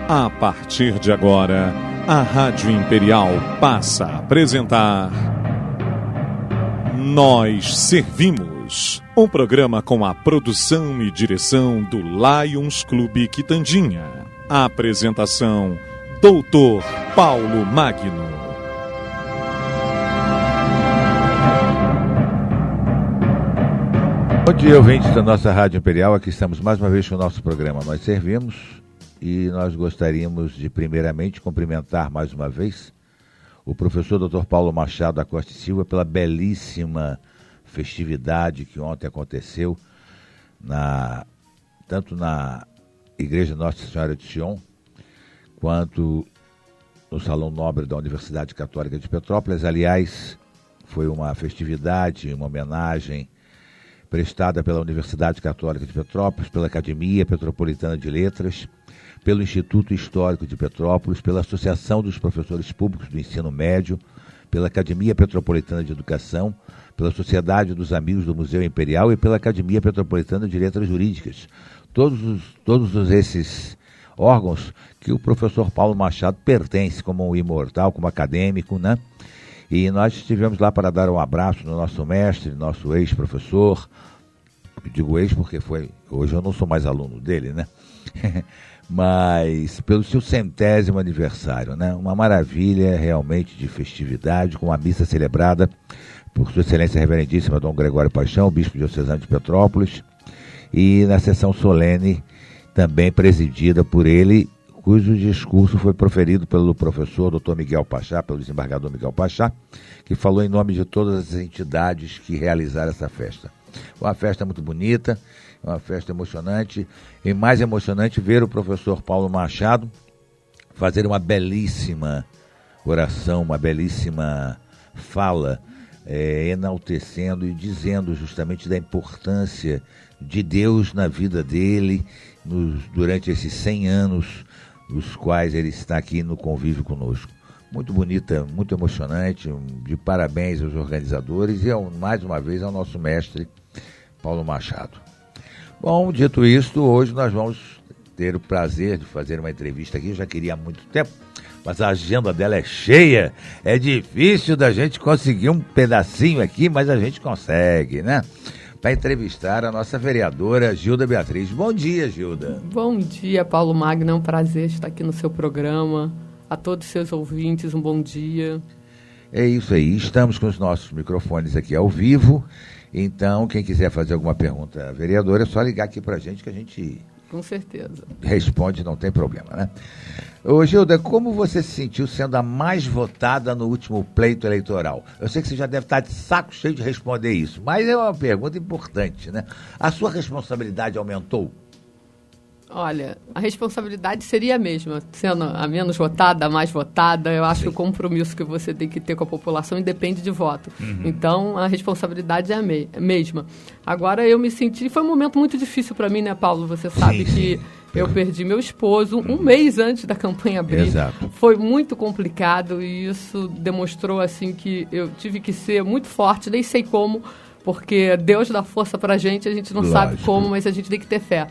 A partir de agora, a Rádio Imperial passa a apresentar Nós Servimos, um programa com a produção e direção do Lions Clube Quitandinha. A apresentação, Doutor Paulo Magno. Bom dia, ouvintes da nossa Rádio Imperial. Aqui estamos mais uma vez com o nosso programa Nós Servimos. E nós gostaríamos de, primeiramente, cumprimentar mais uma vez o professor Dr. Paulo Machado da Costa e Silva pela belíssima festividade que ontem aconteceu tanto na Igreja Nossa Senhora de Sion, quanto no Salão Nobre da Universidade Católica de Petrópolis. Aliás, foi uma festividade, uma homenagem prestada pela Universidade Católica de Petrópolis, pela Academia Petropolitana de Letras, pelo Instituto Histórico de Petrópolis, pela Associação dos Professores Públicos do Ensino Médio, pela Academia Petropolitana de Educação, pela Sociedade dos Amigos do Museu Imperial e pela Academia Petropolitana de Letras Jurídicas. Todos esses órgãos que o professor Paulo Machado pertence como um imortal, como acadêmico, né? E nós estivemos lá para dar um abraço no nosso mestre, nosso ex-professor. Eu digo ex porque hoje eu não sou mais aluno dele, né? Mas pelo seu 100º aniversário, né? Uma maravilha realmente de festividade, com a missa celebrada por Sua Excelência Reverendíssima Dom Gregório Paixão, Bispo diocesano de Petrópolis, e na sessão solene também presidida por ele, cujo discurso foi proferido pelo professor Dr. Miguel Pachá, pelo desembargador Miguel Pachá, que falou em nome de todas as entidades que realizaram essa festa. Uma festa muito bonita, uma festa emocionante, e mais emocionante ver o professor Paulo Machado fazer uma belíssima oração, uma belíssima fala, enaltecendo e dizendo justamente da importância de Deus na vida dele, durante esses 100 anos, os quais ele está aqui no convívio conosco. Muito bonita, muito emocionante, de parabéns aos organizadores e, mais uma vez, ao nosso mestre Paulo Machado. Bom, dito isto, hoje nós vamos ter o prazer de fazer uma entrevista aqui. Eu já queria há muito tempo, mas a agenda dela é cheia. É difícil da gente conseguir um pedacinho aqui, mas a gente consegue, né? Para entrevistar a nossa vereadora Gilda Beatriz. Bom dia, Gilda. Bom dia, Paulo Magno. É um prazer estar aqui no seu programa. A todos os seus ouvintes, um bom dia. É isso aí. Estamos com os nossos microfones aqui ao vivo. Então, quem quiser fazer alguma pergunta à vereadora, é só ligar aqui para a gente que a gente... Com certeza. Responde, não tem problema, né? Ô, Gilda, como você se sentiu sendo a mais votada no último pleito eleitoral? Eu sei que você já deve estar de saco cheio de responder isso, mas é uma pergunta importante, né? A sua responsabilidade aumentou? Olha, a responsabilidade seria a mesma, sendo a menos votada, a mais votada. Eu acho que o compromisso que você tem que ter com a população independe de voto. Uhum. Então, a responsabilidade é a mesma. Agora, eu me senti... Foi um momento muito difícil para mim, né, Paulo? Você sabe que eu perdi meu esposo um mês antes da campanha abrir. Exato. Foi muito complicado e isso demonstrou, assim, que eu tive que ser muito forte, nem sei como, porque Deus dá força pra gente, a gente não sabe como, mas a gente tem que ter fé.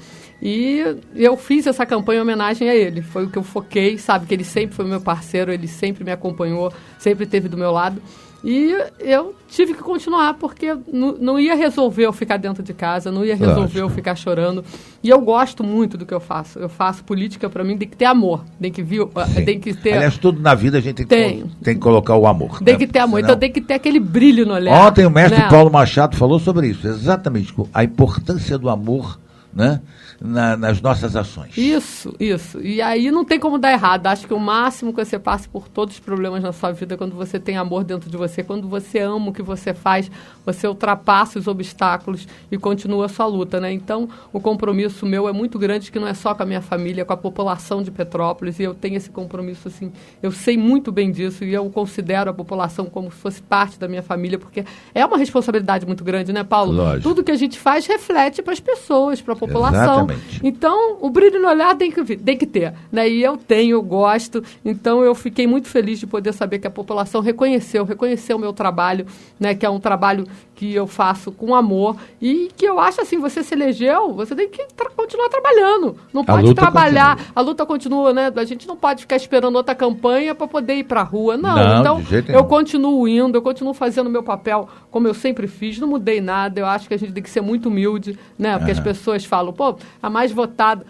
E eu fiz essa campanha em homenagem a ele, foi o que eu foquei, sabe, que ele sempre foi meu parceiro, ele sempre me acompanhou, sempre esteve do meu lado. E eu tive que continuar, porque não ia resolver eu ficar dentro de casa, não ia resolver eu ficar chorando. E eu gosto muito do que eu faço. Eu faço política, para mim, tem que ter amor. Tem que ter... Aliás, tudo na vida a gente tem que colocar o amor. Tem que ter amor, então tem que ter aquele brilho no olhar. Ontem o mestre Paulo Machado falou sobre isso, exatamente, a importância do amor, né, nas nossas ações. Isso. E aí não tem como dar errado. Acho que o máximo que você passa por todos os problemas na sua vida é quando você tem amor dentro de você, quando você ama o que você faz, você ultrapassa os obstáculos e continua a sua luta, né? Então, o compromisso meu é muito grande, que não é só com a minha família, com a população de Petrópolis, e eu tenho esse compromisso, assim, eu sei muito bem disso, e eu considero a população como se fosse parte da minha família, porque é uma responsabilidade muito grande, né, Paulo? Lógico. Tudo que a gente faz reflete para as pessoas, para a população. Exatamente. Então, o brilho no olhar tem que ter, né? E eu tenho, eu gosto. Então, eu fiquei muito feliz de poder saber que a população reconheceu o meu trabalho, né? Que é um trabalho que eu faço com amor e que eu acho assim, você se elegeu, você tem que continuar trabalhando. Não pode trabalhar, a luta continua, né? A gente não pode ficar esperando outra campanha para poder ir para a rua. Não, então eu continuo indo, eu continuo fazendo o meu papel como eu sempre fiz, não mudei nada. Eu acho que a gente tem que ser muito humilde, né? Porque as pessoas falam, pô, a mais votada,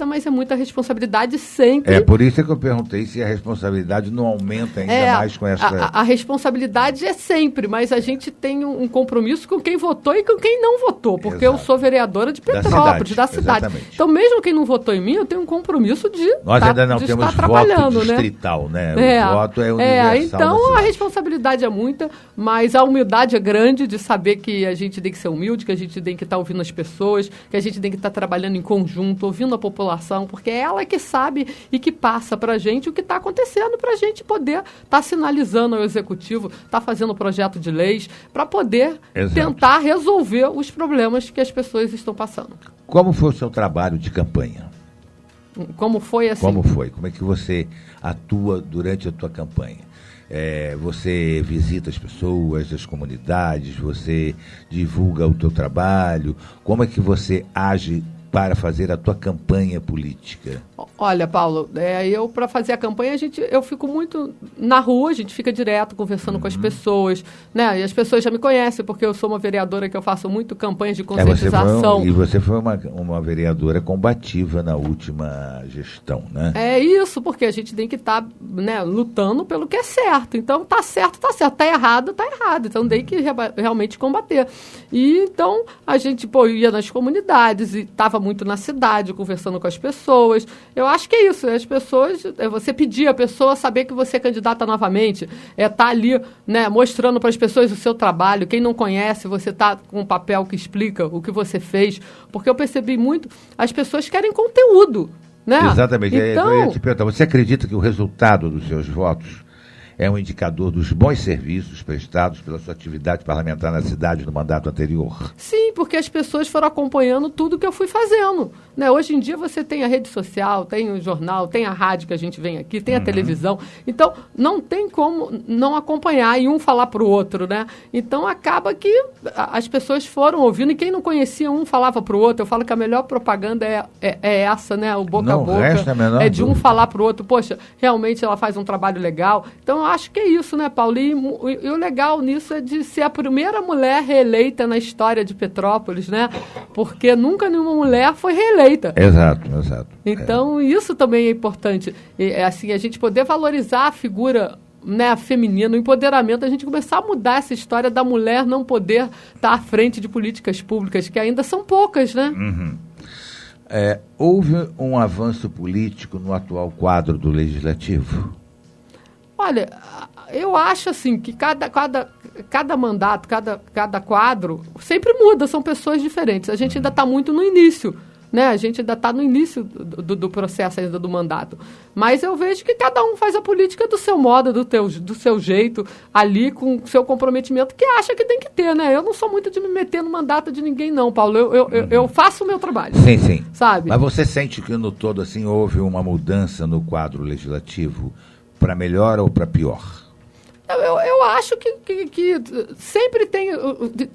mas é muita responsabilidade sempre. É por isso que eu perguntei se a responsabilidade não aumenta ainda mais com essa... A responsabilidade é sempre, mas a gente tem um compromisso com quem votou e com quem não votou, porque eu sou vereadora de Petrópolis, da cidade. Então, mesmo quem não votou em mim, eu tenho um compromisso de Nós ainda não temos voto distrital, né? O voto é universal. Então, a responsabilidade é muita, mas a humildade é grande de saber que a gente tem que ser humilde, que a gente tem que estar ouvindo as pessoas, que a gente tem que estar trabalhando em conjunto, ouvindo a população, porque é ela que sabe e que passa para a gente o que está acontecendo para a gente poder estar sinalizando ao executivo, estar fazendo projeto de leis para poder tentar resolver os problemas que as pessoas estão passando. Como foi o seu trabalho de campanha? Como foi assim? Como foi? Como é que você atua durante a tua campanha? Você visita as pessoas, as comunidades, você divulga o teu trabalho? Como é que você age para fazer a tua campanha política? Olha, Paulo, eu para fazer a campanha, eu fico muito na rua, a gente fica direto conversando com as pessoas, né? E as pessoas já me conhecem, porque eu sou uma vereadora que eu faço muito campanhas de conscientização. Você foi uma vereadora combativa na última gestão, né? É isso, porque a gente tem que estar lutando pelo que é certo. Então, tá certo. Tá errado. Então, tem que realmente combater. E, então, a gente ia nas comunidades e estava muito na cidade, conversando com as pessoas. Eu acho que é isso, as pessoas, você pedir a pessoa saber que você é candidata novamente, tá ali, né, mostrando para as pessoas o seu trabalho. Quem não conhece, você tá com um papel que explica o que você fez, porque eu percebi muito, as pessoas querem conteúdo, né? Exatamente. Então, eu ia te perguntar, você acredita que o resultado dos seus votos é um indicador dos bons serviços prestados pela sua atividade parlamentar na cidade no mandato anterior? Sim, porque as pessoas foram acompanhando tudo que eu fui fazendo, né? Hoje em dia você tem a rede social, tem o jornal, tem a rádio que a gente vem aqui, tem a televisão. Então, não tem como não acompanhar e um falar para o outro, né? Então, acaba que as pessoas foram ouvindo e quem não conhecia um falava para o outro. Eu falo que a melhor propaganda é essa, né? O boca a boca. De um falar para o outro. Poxa, realmente ela faz um trabalho legal. Então, eu acho que é isso, né, Paulo? E o legal nisso é de ser a primeira mulher reeleita na história de Petrópolis, né? Porque nunca nenhuma mulher foi reeleita. Exato. Então, isso também é importante. Assim, a gente poder valorizar a figura, né, feminina, o empoderamento, a gente começar a mudar essa história da mulher não poder estar à frente de políticas públicas, que ainda são poucas, né? Houve um avanço político no atual quadro do Legislativo? Olha, eu acho assim que cada mandato, cada quadro sempre muda, são pessoas diferentes. A gente ainda está muito no início, né? A gente ainda está no início do processo ainda do mandato. Mas eu vejo que cada um faz a política do seu modo, do seu jeito, ali com o seu comprometimento, que acha que tem que ter, né? Eu não sou muito de me meter no mandato de ninguém, não, Paulo. Eu faço o meu trabalho. Sim. Sabe? Mas você sente que no todo, assim, houve uma mudança no quadro legislativo para melhor ou para pior? Eu acho que sempre tem,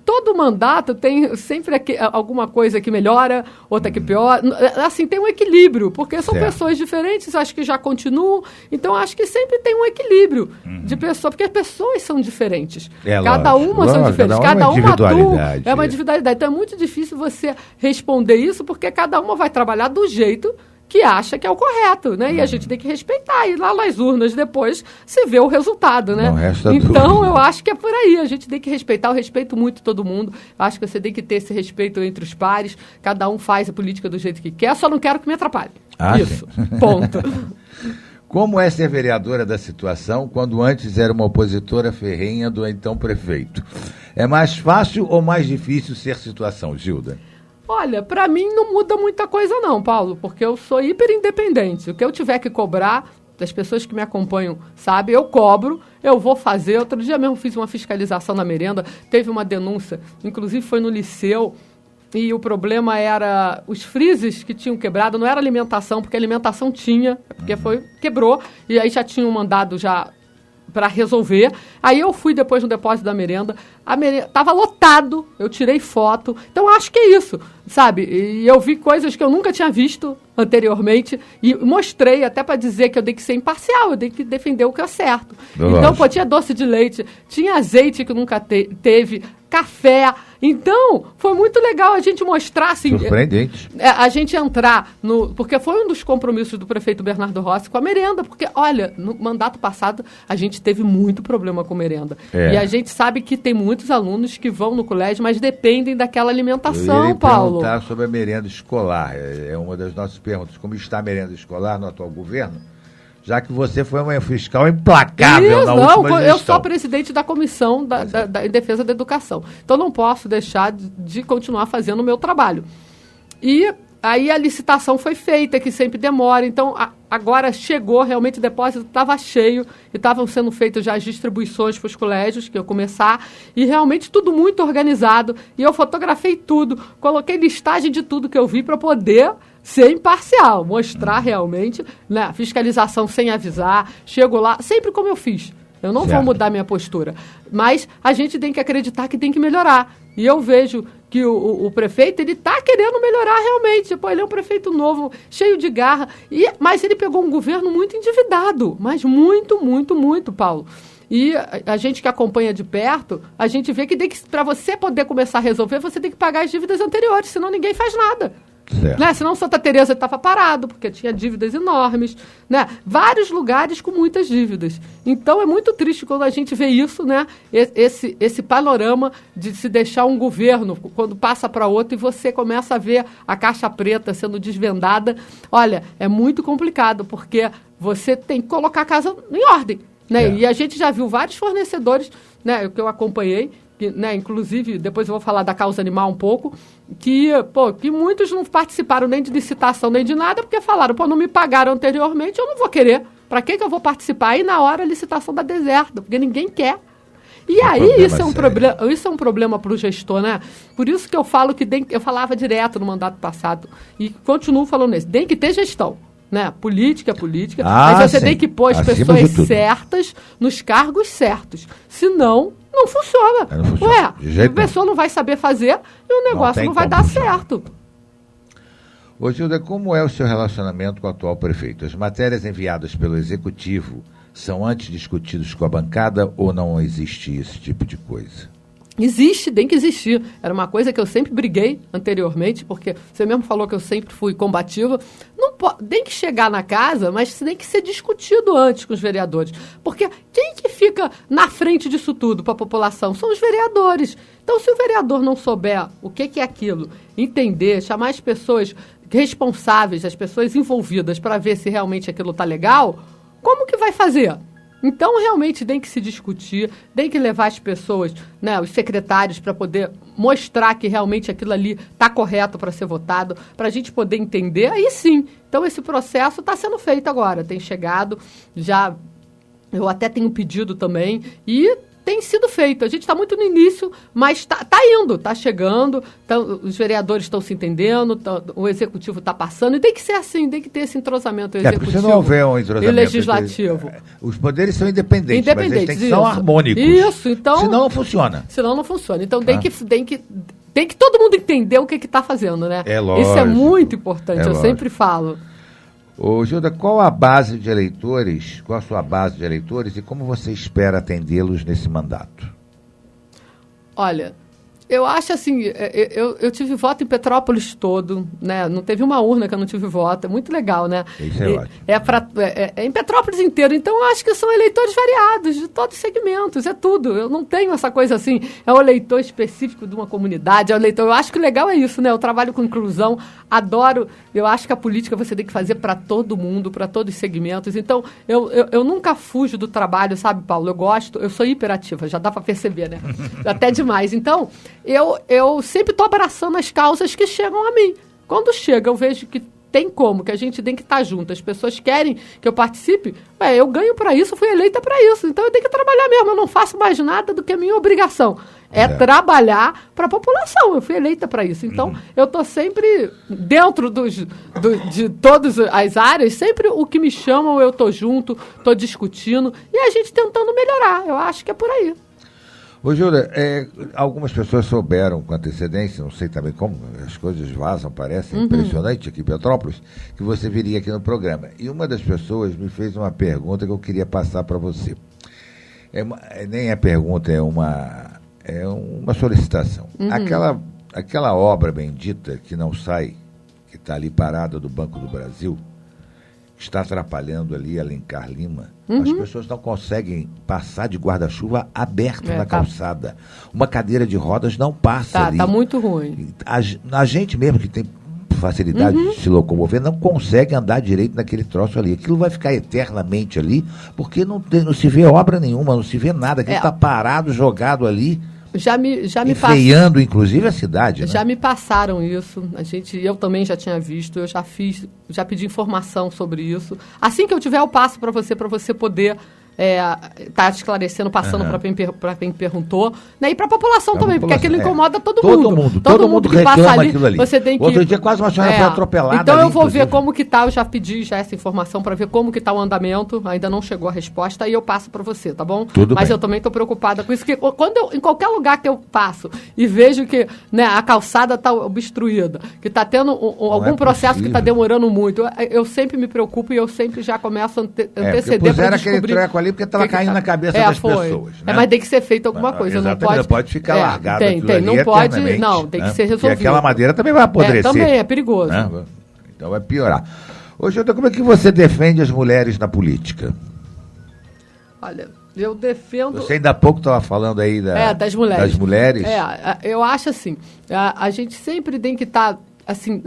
todo mandato tem sempre alguma coisa que melhora, outra que piora. Assim, tem um equilíbrio, porque são pessoas diferentes, acho que já continuam. Então, acho que sempre tem um equilíbrio de pessoas, porque as pessoas são diferentes. Cada uma são diferentes, cada uma atua. É uma individualidade. Então, é muito difícil você responder isso, porque cada uma vai trabalhar do jeito que acha que é o correto, né? E a gente tem que respeitar. E lá nas urnas depois se vê o resultado, né? Então, eu acho que é por aí. A gente tem que respeitar. Eu respeito muito todo mundo. Acho que você tem que ter esse respeito entre os pares. Cada um faz a política do jeito que quer. Só não quero que me atrapalhe. Isso. Sim. Ponto. Como é ser vereadora da situação quando antes era uma opositora ferrenha do então prefeito? É mais fácil ou mais difícil ser situação, Gilda? Olha, para mim não muda muita coisa não, Paulo, porque eu sou hiper independente. O que eu tiver que cobrar, das pessoas que me acompanham sabem, eu cobro, eu vou fazer. Outro dia mesmo fiz uma fiscalização na merenda, teve uma denúncia, inclusive foi no Liceu, e o problema era os freezers que tinham quebrado, não era alimentação, porque a alimentação tinha, porque quebrou, e aí já tinham mandado para resolver. Aí eu fui depois no depósito da merenda, estava lotado, eu tirei foto, então acho que é isso, sabe? E eu vi coisas que eu nunca tinha visto anteriormente e mostrei até para dizer que eu tenho que ser imparcial, eu tenho que defender o que é certo. Então, tinha doce de leite, tinha azeite que nunca teve, café. Então, foi muito legal a gente mostrar, assim... Surpreendente. A gente entrar porque foi um dos compromissos do prefeito Bernardo Rossi com a merenda, porque, olha, no mandato passado a gente teve muito problema com merenda. E a gente sabe que tem muitos alunos que vão no colégio, mas dependem daquela alimentação, Paulo. Perguntar sobre a merenda escolar. É uma das nossas perguntas. Como está a merenda escolar no atual governo? Já que você foi uma fiscal implacável na última gestão. Eu sou presidente da comissão em defesa da educação. Então, não posso deixar de continuar fazendo o meu trabalho. E aí a licitação foi feita, que sempre demora. Então, agora chegou, realmente o depósito estava cheio e estavam sendo feitas já as distribuições para os colégios, que eu começar. E realmente tudo muito organizado. E eu fotografei tudo, coloquei listagem de tudo que eu vi para poder ser imparcial, mostrar realmente, né, fiscalização sem avisar, chego lá, sempre como eu fiz. Eu não vou mudar minha postura. Mas a gente tem que acreditar que tem que melhorar. E eu vejo que o prefeito, ele está querendo melhorar realmente. Pô, ele é um prefeito novo, cheio de garra. Mas ele pegou um governo muito endividado. Mas muito, muito, muito, Paulo. E a gente que acompanha de perto, a gente vê que para você poder começar a resolver, você tem que pagar as dívidas anteriores, senão ninguém faz nada. Né? Senão Santa Teresa estava parado, porque tinha dívidas enormes, né? Vários lugares com muitas dívidas. Então é muito triste quando a gente vê isso, né? Esse panorama de se deixar um governo, quando passa para outro e você começa a ver a caixa preta sendo desvendada. Olha, é muito complicado, porque você tem que colocar a casa em ordem, né? E a gente já viu vários fornecedores, né, que eu acompanhei, que, né, inclusive, depois eu vou falar da causa animal um pouco, que muitos não participaram nem de licitação, nem de nada, porque falaram, não me pagaram anteriormente, eu não vou querer. Para que eu vou participar? E na hora a licitação dá deserta, porque ninguém quer. E aí isso é um problema para o gestor, né? Por isso que eu falo eu falava direto no mandato passado, e continuo falando nisso, tem que ter gestão. Né? Política é política, mas você tem que pôr as pessoas certas nos cargos certos. Senão, não funciona. A pessoa não vai saber fazer e o negócio não vai dar certo. Ô, Gilda, como é o seu relacionamento com o atual prefeito? As matérias enviadas pelo Executivo são antes discutidas com a bancada ou não existe esse tipo de coisa? Existe, tem que existir. Era uma coisa que eu sempre briguei anteriormente, porque você mesmo falou que eu sempre fui combativa. Tem que chegar na casa, mas tem que ser discutido antes com os vereadores. Porque quem que fica na frente disso tudo para a população? São os vereadores. Então, se o vereador não souber o que é aquilo, entender, chamar as pessoas responsáveis, as pessoas envolvidas para ver se realmente aquilo está legal, como que vai fazer? Então, realmente, tem que se discutir, tem que levar as pessoas, né, os secretários, para poder mostrar que realmente aquilo ali está correto para ser votado, para a gente poder entender, aí sim. Então, esse processo está sendo feito agora, tem chegado, já eu até tenho pedido também, e tem sido feito. A gente está muito no início, mas está indo, está chegando, os vereadores estão se entendendo, o executivo está passando, e tem que ser assim, tem que ter esse entrosamento executivo se não houver um entrosamento e legislativo. Os poderes são independentes, mas eles têm que ser harmônicos. Isso, então... Senão não funciona. Senão não funciona. Então tem que todo mundo entender o que está fazendo, né? É lógico. Isso é muito importante, eu sempre falo. Ô, Gilda, qual a base de eleitores, qual a sua base de eleitores e como você espera atendê-los nesse mandato? Olha, eu acho assim, eu tive voto em Petrópolis todo, né? Não teve uma urna que eu não tive voto, é muito legal, né? Isso é ótimo. É em Petrópolis inteiro, então eu acho que são eleitores variados, de todos os segmentos, é tudo. Eu não tenho essa coisa assim, é um eleitor específico de uma comunidade, é um eleitor... Eu acho que o legal é isso, né? Eu trabalho com inclusão, adoro, eu acho que a política você tem que fazer para todo mundo, para todos os segmentos. Então, eu nunca fujo do trabalho, sabe, Paulo? Eu gosto, eu sou hiperativa, já dá para perceber, né? Até demais. Então, eu sempre estou abraçando as causas que chegam a mim. Quando chega, eu vejo que tem como, que a gente tem que estar junto. As pessoas querem que eu participe, eu ganho para isso, fui eleita para isso, então eu tenho que trabalhar mesmo, eu não faço mais nada do que a minha obrigação. É trabalhar para a população, eu fui eleita para isso. Então, eu estou sempre dentro de todas as áreas, sempre o que me chamam, eu estou junto, estou discutindo, e a gente tentando melhorar, eu acho que é por aí. Ô, Júlia, algumas pessoas souberam com antecedência, não sei também como, as coisas vazam, parece impressionante aqui em Petrópolis, que você viria aqui no programa. E uma das pessoas me fez uma pergunta que eu queria passar para você. Nem é pergunta, é uma solicitação. Aquela obra bendita que não sai, que está ali parada do Banco do Brasil, está atrapalhando ali Alencar Lima. As pessoas não conseguem passar de guarda-chuva aberto na calçada. Uma cadeira de rodas não passa ali. Está muito ruim. A gente mesmo que tem facilidade de se locomover não consegue andar direito naquele troço ali. Aquilo vai ficar eternamente ali, porque não se vê obra nenhuma, não se vê nada. Aquilo está parado, jogado ali. Já me enfeiando, inclusive, a cidade. Já me passaram isso. Eu também já tinha visto, já pedi informação sobre isso. Assim que eu tiver, eu passo para você poder tá esclarecendo, passando para quem perguntou, né? E para a população também, porque aquilo incomoda todo mundo. Todo mundo que passa ali, aquilo ali. Você tem que... Outro dia quase uma senhora foi atropelada. Então ali, eu vou ver como que tá, eu já pedi essa informação para ver como que tá o andamento, ainda não chegou a resposta, e eu passo para você, tá bom? Mas bem. Eu também estou preocupada com isso, que em qualquer lugar que eu passo e vejo que, né, a calçada está obstruída, que está tendo algum processo que está demorando muito, eu sempre me preocupo e eu sempre já começo a anteceder para descobrir. Porque estava caindo na cabeça das pessoas. Né? Mas tem que ser feita alguma coisa. Não pode ficar largado. Não pode, não, tem que ser resolvido. Porque aquela madeira também vai apodrecer. Também é perigoso. Né? Então vai piorar. Ô, Júlia, como é que você defende as mulheres na política? Olha, eu defendo... Você ainda há pouco estava falando aí das mulheres. Eu acho assim, a gente sempre tem que estar... Assim,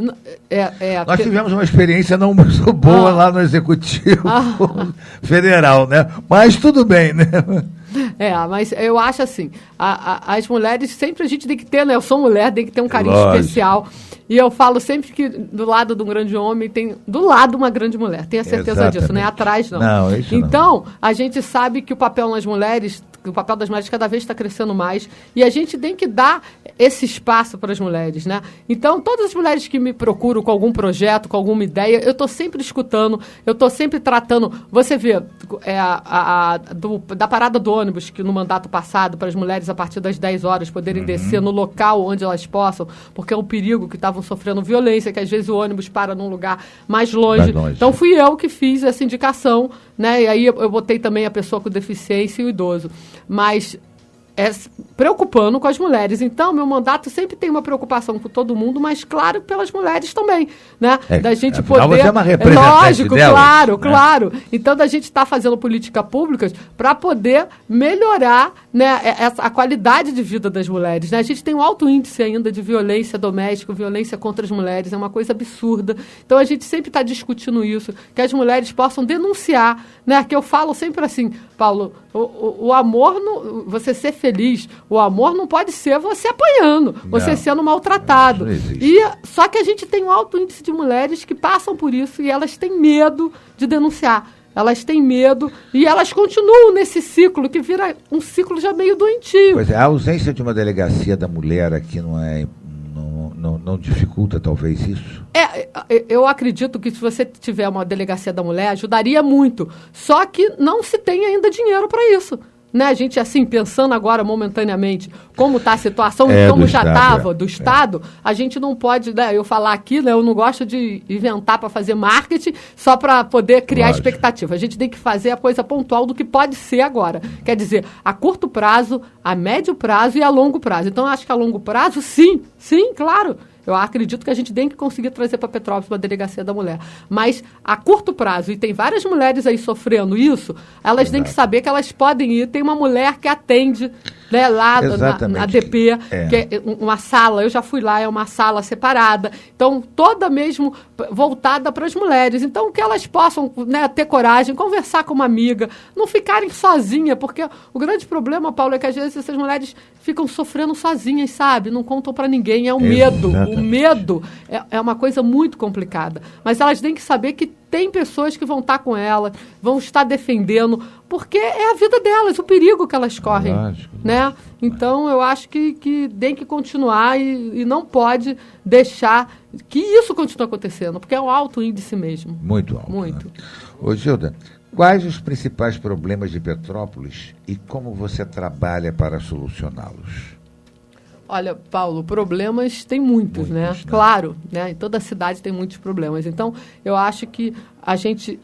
nós tivemos uma experiência não muito boa lá no Executivo Federal, né? Mas tudo bem, né? Mas eu acho assim, as mulheres sempre a gente tem que ter, né? Eu sou mulher, tem que ter um carinho especial. E eu falo sempre que do lado de um grande homem tem do lado uma grande mulher. Tenha certeza disso, não é atrás, não. Não, isso então, a gente sabe que o papel das mulheres cada vez está crescendo mais, e a gente tem que dar esse espaço para as mulheres, né? Então, todas as mulheres que me procuram com algum projeto, com alguma ideia, eu estou sempre escutando, eu estou sempre tratando. Você vê da parada do ônibus, que no mandato passado, para as mulheres a partir das 10 horas poderem descer no local onde elas possam, porque é um perigo que estavam sofrendo violência, que às vezes o ônibus para num lugar mais longe. Então, fui eu que fiz essa indicação, né? E aí eu botei também a pessoa com deficiência e o idoso. Mas preocupando com as mulheres. Então, meu mandato sempre tem uma preocupação com todo mundo, mas, claro, pelas mulheres também, né? Da gente poder... Você é uma representante lógico, delas, claro. Então, da gente estar fazendo políticas públicas para poder melhorar, né, a qualidade de vida das mulheres, né? A gente tem um alto índice ainda de violência doméstica, violência contra as mulheres, é uma coisa absurda. Então, a gente sempre está discutindo isso, que as mulheres possam denunciar, né? Que eu falo sempre assim, Paulo, o amor, você ser feliz, o amor não pode ser você apanhando, você sendo maltratado. Só que a gente tem um alto índice de mulheres que passam por isso e elas têm medo de denunciar. Elas têm medo e elas continuam nesse ciclo, que vira um ciclo já meio doentio. Pois é, a ausência de uma delegacia da mulher aqui não dificulta talvez isso? Eu acredito que se você tiver uma delegacia da mulher, ajudaria muito. Só que não se tem ainda dinheiro para isso. Né, a gente, assim, pensando agora momentaneamente como está a situação e como já estava do Estado, a gente não pode, né, eu falar aqui, né, eu não gosto de inventar para fazer marketing só para poder criar expectativa. A gente tem que fazer a coisa pontual do que pode ser agora. Quer dizer, a curto prazo, a médio prazo e a longo prazo. Então, eu acho que a longo prazo, sim, claro. Eu acredito que a gente tem que conseguir trazer para Petrópolis uma delegacia da mulher. Mas a curto prazo, e tem várias mulheres aí sofrendo isso, elas têm que saber que elas podem ir. Tem uma mulher que atende né, lá na DP, que é uma sala, eu já fui lá, é uma sala separada, então toda mesmo voltada para as mulheres, então que elas possam, né, ter coragem, conversar com uma amiga, não ficarem sozinhas, porque o grande problema, Paulo, é que às vezes essas mulheres ficam sofrendo sozinhas, sabe? Não contam para ninguém, é o medo. O medo é uma coisa muito complicada, mas elas têm que saber que tem pessoas que vão estar com elas, vão estar defendendo, porque é a vida delas, o perigo que elas correm. Lógico, né? Lógico. Então, eu acho que tem que continuar e não pode deixar que isso continue acontecendo, porque é um alto índice mesmo. Muito alto. Muito. Né? Ô, Gilda, quais os principais problemas de Petrópolis e como você trabalha para solucioná-los? Olha, Paulo, problemas tem muitos, né? Claro, né? Em toda a cidade tem muitos problemas. Então, eu acho que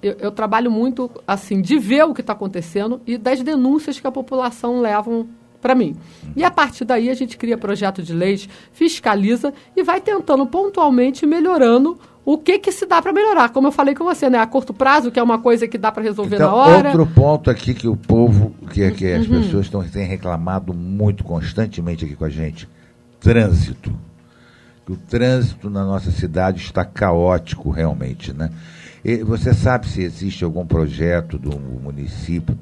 eu trabalho muito, assim, de ver o que está acontecendo e das denúncias que a população levam para mim. E a partir daí a gente cria projeto de leis, fiscaliza e vai tentando pontualmente melhorando o que se dá para melhorar. Como eu falei com você, né? A curto prazo, que é uma coisa que dá para resolver então, na hora. Outro ponto aqui que o povo, que as pessoas têm reclamado muito constantemente aqui com a gente, trânsito. O trânsito na nossa cidade está caótico realmente, né? E você sabe se existe algum projeto do município,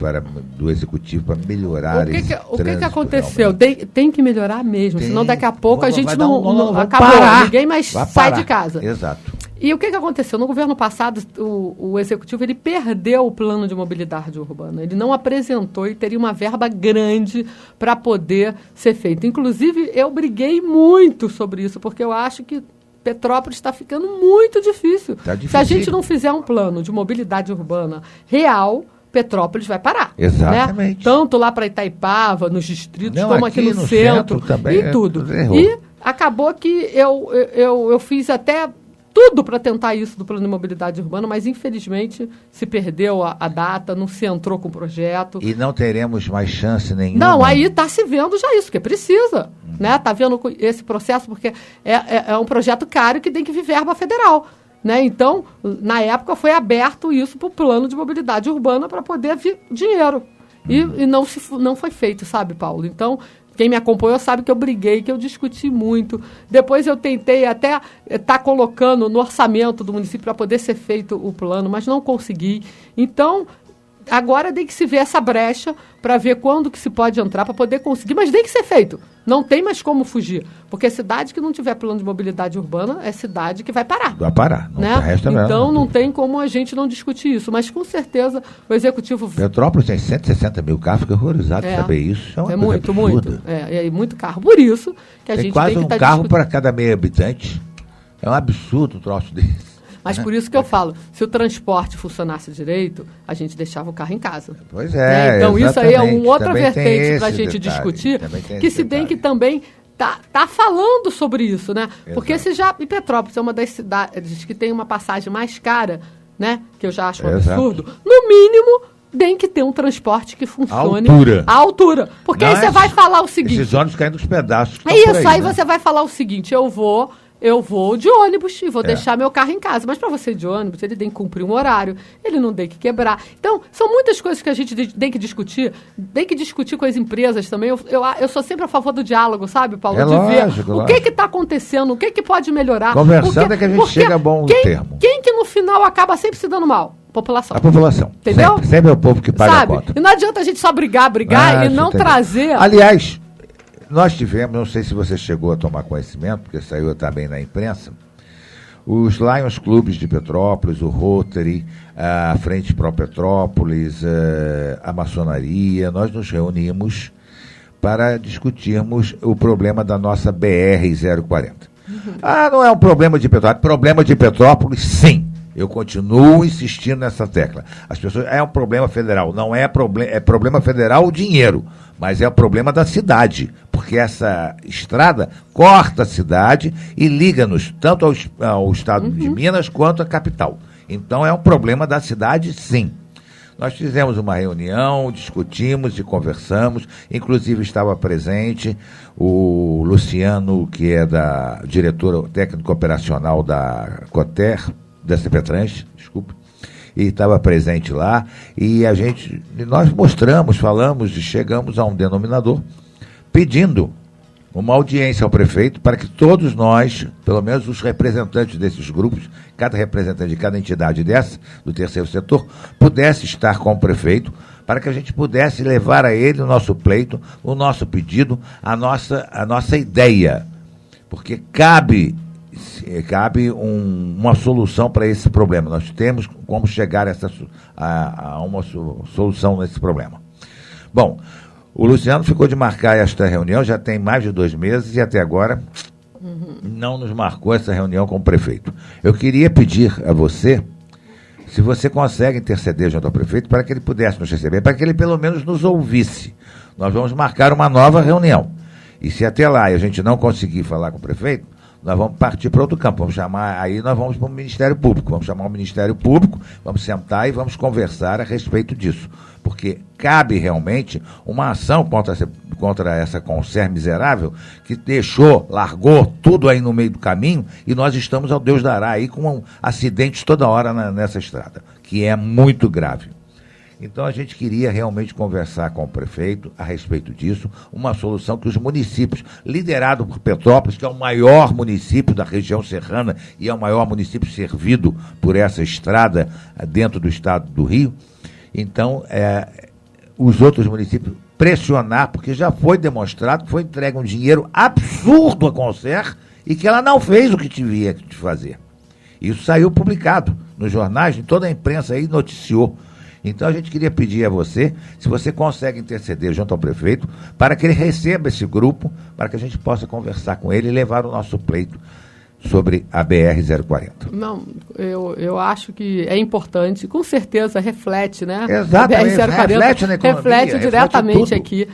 do executivo, para melhorar esse trânsito? O que aconteceu? Tem que melhorar mesmo, senão daqui a pouco a gente não acabou, parar. Ninguém mais sai de casa. Exato. E o que aconteceu? No governo passado, o executivo ele perdeu o plano de mobilidade urbana. Ele não apresentou e teria uma verba grande para poder ser feito. Inclusive, eu briguei muito sobre isso, porque eu acho que Petrópolis está ficando muito difícil. Se a gente não fizer um plano de mobilidade urbana real, Petrópolis vai parar. Exatamente. Né? Tanto lá para Itaipava, nos distritos, como aqui no centro também e tudo. E acabou que eu fiz até tudo para tentar isso do plano de mobilidade urbana, mas infelizmente se perdeu a data, não se entrou com o projeto. E não teremos mais chance nenhuma. Não, aí está se vendo já isso, porque precisa. Né? Está vendo esse processo, porque é um projeto caro que tem que vir verba federal. Né? Então, na época foi aberto isso para o plano de mobilidade urbana para poder vir dinheiro. E não foi feito, sabe, Paulo? Então, quem me acompanhou sabe que eu briguei, que eu discuti muito. Depois eu tentei até estar colocando no orçamento do município para poder ser feito o plano, mas não consegui. Então, agora tem que se ver essa brecha para ver quando que se pode entrar para poder conseguir, mas tem que ser feito. Não tem mais como fugir, porque cidade que não tiver plano de mobilidade urbana é cidade que vai parar. Vai parar, né? Então não tem como a gente não discutir isso, mas com certeza o executivo... Petrópolis tem 160 mil carros, fiquei horrorizado de saber isso. É muito. É muito carro. Por isso que a gente quase tem que um carro para cada meio habitante. É um absurdo o troço desse. Mas por isso que eu falo, se o transporte funcionasse direito, a gente deixava o carro em casa. Pois é, então isso aí é uma outra vertente para a gente discutir, que se tem que também tá falando sobre isso, né? Exato. Porque e Petrópolis é uma das cidades que tem uma passagem mais cara, né? Que eu já acho um absurdo. No mínimo, tem que ter um transporte que funcione à altura. Porque aí você vai falar o seguinte... Esses ônibus caem dos pedaços. É isso, aí você vai falar o seguinte, eu vou de ônibus e vou deixar meu carro em casa. Mas para você ir de ônibus, ele tem que cumprir um horário, ele não tem que quebrar. Então, são muitas coisas que a gente tem que discutir com as empresas também. Eu sou sempre a favor do diálogo, sabe, Paulo? Lógico, ver o que está acontecendo, o que pode melhorar. Conversando é que a gente chega a bom termo. Quem que no final acaba sempre se dando mal? População. A população. Entendeu? Sempre é o povo que paga a conta. E não adianta a gente só brigar e não trazer... Aliás... Nós tivemos, não sei se você chegou a tomar conhecimento, porque saiu também na imprensa, os Lions Clubes de Petrópolis, o Rotary, a Frente Pro Petrópolis, a maçonaria, nós nos reunimos para discutirmos o problema da nossa BR-040. Não é um problema de Petrópolis, problema de Petrópolis, sim. Eu continuo insistindo nessa tecla. As pessoas, é um problema federal, não é problema federal o dinheiro, mas é o problema da cidade, porque essa estrada corta a cidade e liga-nos tanto ao estado de Minas quanto à capital. Então é um problema da cidade, sim. Nós fizemos uma reunião, discutimos e conversamos, inclusive estava presente o Luciano, que é diretor técnico operacional da Coter, da CPTrans, desculpa, e estava presente lá, e nós mostramos, falamos e chegamos a um denominador pedindo uma audiência ao prefeito para que todos nós, pelo menos os representantes desses grupos, cada representante de cada entidade dessa, do terceiro setor, pudesse estar com o prefeito, para que a gente pudesse levar a ele o nosso pleito, o nosso pedido, a nossa ideia. Porque cabe uma solução para esse problema. Nós temos como chegar a uma solução nesse problema. Bom, o Luciano ficou de marcar esta reunião, já tem mais de 2 meses e até agora não nos marcou essa reunião com o prefeito. Eu queria pedir a você, se você consegue interceder junto ao prefeito, para que ele pudesse nos receber, para que ele pelo menos nos ouvisse. Nós vamos marcar uma nova reunião. E se até lá a gente não conseguir falar com o prefeito, nós vamos partir para outro campo. Nós vamos para o Ministério Público. Vamos chamar o Ministério Público, vamos sentar e vamos conversar a respeito disso. Porque cabe realmente uma ação contra essa Concer miserável que largou tudo aí no meio do caminho, e nós estamos ao Deus dará aí com acidentes toda hora nessa estrada, que é muito grave. Então a gente queria realmente conversar com o prefeito a respeito disso, uma solução que os municípios, liderado por Petrópolis, que é o maior município da região serrana e é o maior município servido por essa estrada dentro do estado do Rio, então os outros municípios pressionar, porque já foi demonstrado que foi entregue um dinheiro absurdo à Concer e que ela não fez o que devia de fazer. Isso saiu publicado nos jornais, em toda a imprensa aí noticiou. Então a gente queria pedir a você, se você consegue interceder junto ao prefeito, para que ele receba esse grupo, para que a gente possa conversar com ele e levar o nosso pleito sobre a BR-040. Não, eu acho que é importante, com certeza reflete, né? Exatamente, a BR-040 reflete na economia, reflete diretamente reflete aqui.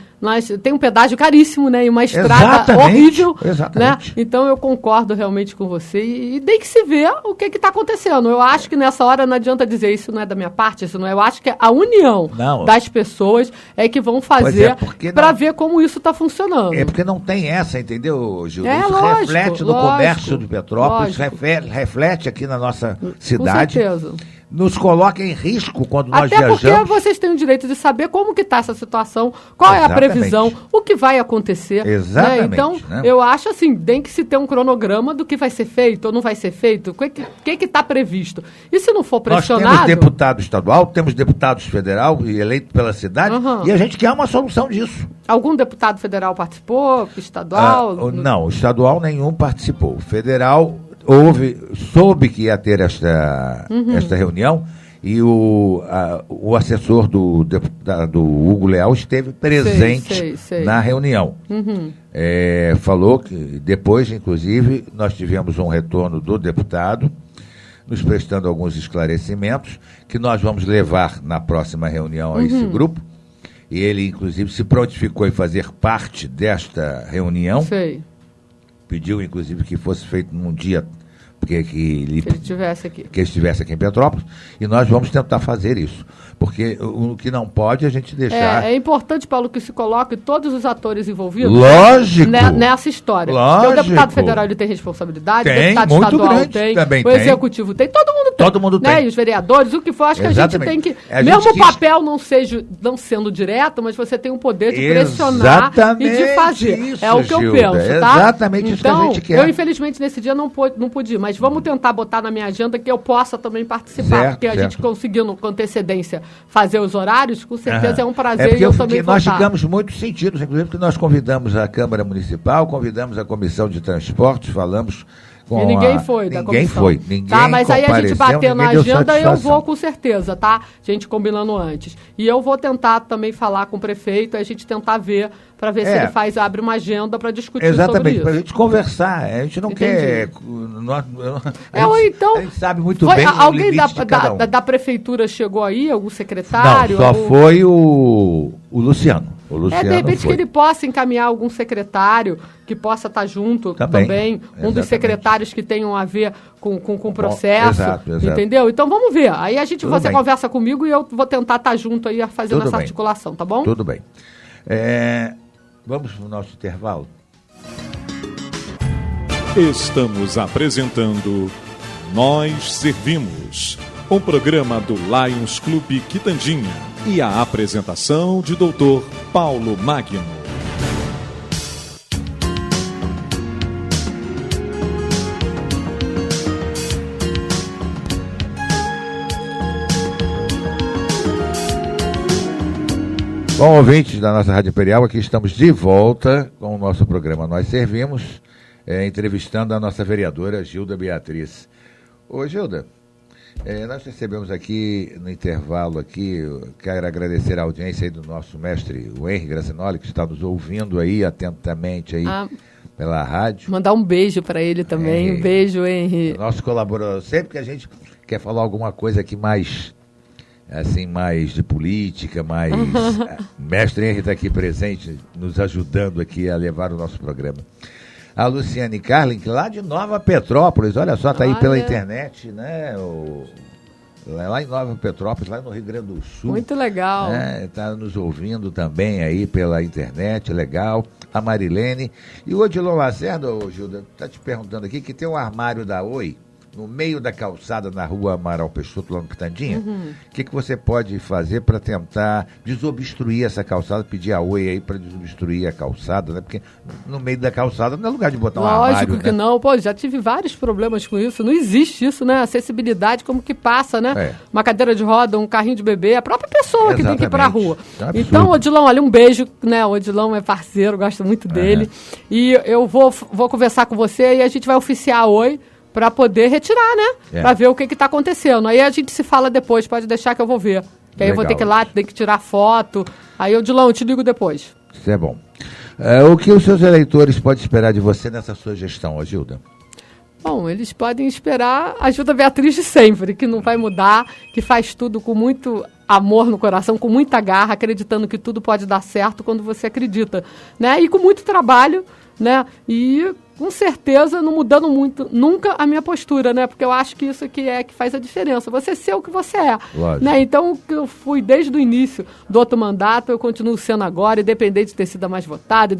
Tem um pedágio caríssimo, né? E uma estrada exatamente, horrível. Exatamente. Né? Então eu concordo realmente com você e tem que se ver o que está acontecendo. Eu acho que nessa hora não adianta dizer isso não é da minha parte, isso não é. Eu acho que a união das pessoas é que vão fazer para ver como isso está funcionando. É porque não tem essa, entendeu, Gilda? Isso lógico, reflete no comércio de Petrópolis, reflete aqui na nossa cidade. Com certeza. Nos coloca em risco quando nós viajamos. Até porque vocês têm o direito de saber como que está essa situação, qual é a previsão, o que vai acontecer. Exatamente. Né? Então, eu acho assim, tem que se ter um cronograma do que vai ser feito ou não vai ser feito, o que está previsto. E se não for pressionado... Nós temos deputado estadual, temos deputados federal eleito pela cidade, e a gente quer uma solução disso. Algum deputado federal participou? Estadual? Não, estadual nenhum participou. Federal... soube que ia ter esta reunião e o assessor do Hugo Leal esteve presente na reunião. Falou que depois, inclusive, nós tivemos um retorno do deputado nos prestando alguns esclarecimentos que nós vamos levar na próxima reunião a esse grupo. E ele, inclusive, se prontificou em fazer parte desta reunião. Pediu, inclusive, que fosse feito num dia que ele estivesse aqui em Petrópolis, e nós vamos tentar fazer isso. Porque o que não pode a gente deixar... É importante, Paulo, que se coloque todos os atores envolvidos nessa história. Lógico. Porque o deputado federal ele tem responsabilidade, o deputado muito estadual grande, tem, o executivo tem, todo mundo tem. Né? E os vereadores, o que for, acho que a gente tem que... Mesmo o papel não sendo direto, mas você tem o poder de pressionar e de fazer. Isso, é o que eu penso, tá? Exatamente isso que a gente quer. Eu, infelizmente, nesse dia não pude, mas vamos tentar botar na minha agenda que eu possa também participar, porque a gente conseguiu com antecedência fazer os horários, com certeza é um prazer e eu também vou nós ficamos muito sentidos, inclusive porque nós convidamos a Câmara Municipal, convidamos a Comissão de Transportes, falamos com e ninguém foi da comissão. Ninguém tá, mas aí a gente bateu na agenda e eu vou com certeza, tá? Gente combinando antes. E eu vou tentar também falar com o prefeito, a gente tentar ver, para ver se ele abre uma agenda para discutir sobre isso. Exatamente, para a gente conversar. A gente não quer... Então, a gente sabe muito bem alguém da prefeitura chegou aí, algum secretário? Não, só foi o Luciano. De repente que ele possa encaminhar algum secretário que possa estar junto também um dos secretários que tenham a ver com o processo, exato. Entendeu? Então vamos ver. Aí você conversa comigo e eu vou tentar estar junto aí fazendo essa articulação, tá bom? Tudo bem. Vamos para o nosso intervalo. Estamos apresentando Nós Servimos, um programa do Lions Clube Quitandinha e a apresentação de Dr. Paulo Magno. Bom, ouvintes da nossa Rádio Imperial, aqui estamos de volta com o nosso programa Nós Servimos, entrevistando a nossa vereadora Gilda Beatriz. Ô Gilda, nós recebemos aqui no intervalo aqui, quero agradecer a audiência aí do nosso mestre, o Henry Gracinoli, que está nos ouvindo aí atentamente aí pela rádio. Mandar um beijo para ele também, um beijo, Henry. Nosso colaborador, sempre que a gente quer falar alguma coisa aqui mais, assim, mais de política, mais... mestre Henry está aqui presente, nos ajudando aqui a levar o nosso programa. A Luciane Carlin, lá de Nova Petrópolis, olha só, está aí pela internet, né? Lá em Nova Petrópolis, lá no Rio Grande do Sul. Muito legal. Está nos ouvindo também aí pela internet, legal. A Marilene. E o Odilon Lacerda, Gilda, está te perguntando aqui que tem um armário da Oi no meio da calçada na rua Amaral Peixoto, lá no Quitandinha. O que você pode fazer para tentar desobstruir essa calçada, pedir a Oi aí para desobstruir a calçada, né? Porque no meio da calçada não é lugar de botar um armário, Lógico que não, já tive vários problemas com isso, não existe isso, né? Acessibilidade, como que passa, né? Uma cadeira de roda, um carrinho de bebê, a própria pessoa que tem que ir para a rua. Então, Odilon, olha, um beijo, né? O Odilon é parceiro, gosto muito dele. E eu vou conversar com você e a gente vai oficiar a Oi para poder retirar, né? Para ver o que está acontecendo. Aí a gente se fala depois, pode deixar que eu vou ver. Que aí eu vou ter que ir lá, ter que tirar foto. Aí, Odilon, eu te ligo depois. Isso é bom. O que os seus eleitores podem esperar de você nessa sua gestão, Gilda? Bom, eles podem esperar a Gilda Beatriz de sempre, que não vai mudar, que faz tudo com muito amor no coração, com muita garra, acreditando que tudo pode dar certo quando você acredita, né? E com muito trabalho, né? E com certeza não mudando muito, nunca a minha postura, né? Porque eu acho que isso aqui é que faz a diferença. Você ser o que você é, né? Então, eu fui desde o início do outro mandato, eu continuo sendo agora, independente de ter sido a mais votada,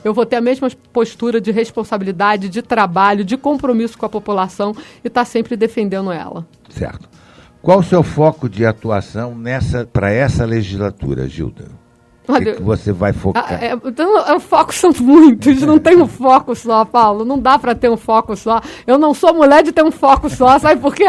eu vou ter a mesma postura de responsabilidade, de trabalho, de compromisso com a população e estar sempre defendendo ela. Certo. Qual o seu foco de atuação para essa legislatura, Gilda? O que você vai focar? Então, os focos são muitos, não tem um foco só, Paulo. Não dá para ter um foco só. Eu não sou mulher de ter um foco só, sabe por quê?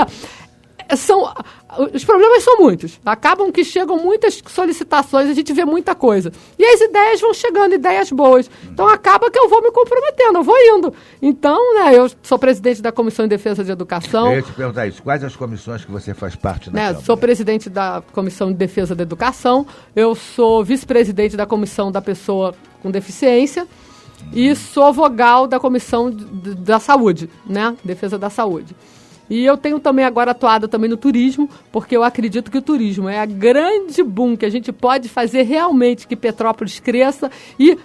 Os problemas são muitos. Acabam que chegam muitas solicitações, a gente vê muita coisa. E as ideias vão chegando, ideias boas. Então acaba que eu vou me comprometendo, eu vou indo. Então, né, eu sou presidente da Comissão de Defesa de Educação. Eu ia te perguntar isso. Quais as comissões que você faz parte na Câmara? Sou presidente da Comissão de Defesa da Educação. Eu sou vice-presidente da Comissão da Pessoa com Deficiência. E sou vogal da Comissão da Saúde, né? Defesa da Saúde. E eu tenho também agora atuado também no turismo, porque eu acredito que o turismo é a grande boom que a gente pode fazer realmente que Petrópolis cresça e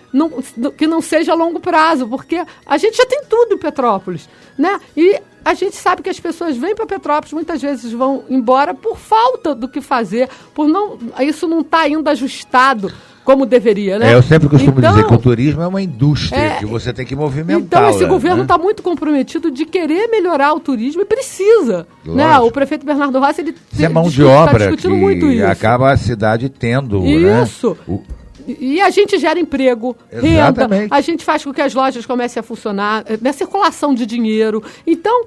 que não seja a longo prazo, porque a gente já tem tudo em Petrópolis, né? E a gente sabe que as pessoas vêm para Petrópolis, muitas vezes vão embora por falta do que fazer, isso não está ainda ajustado como deveria, né? Eu sempre costumo dizer que o turismo é uma indústria que você tem que movimentar. Então, esse governo está muito comprometido de querer melhorar o turismo e precisa. Né? O prefeito Bernardo Rossi, ele é mão de obra que muito isso. Acaba a cidade tendo. Isso. Né? E a gente gera emprego, renda, a gente faz com que as lojas comecem a funcionar, na circulação de dinheiro. Então,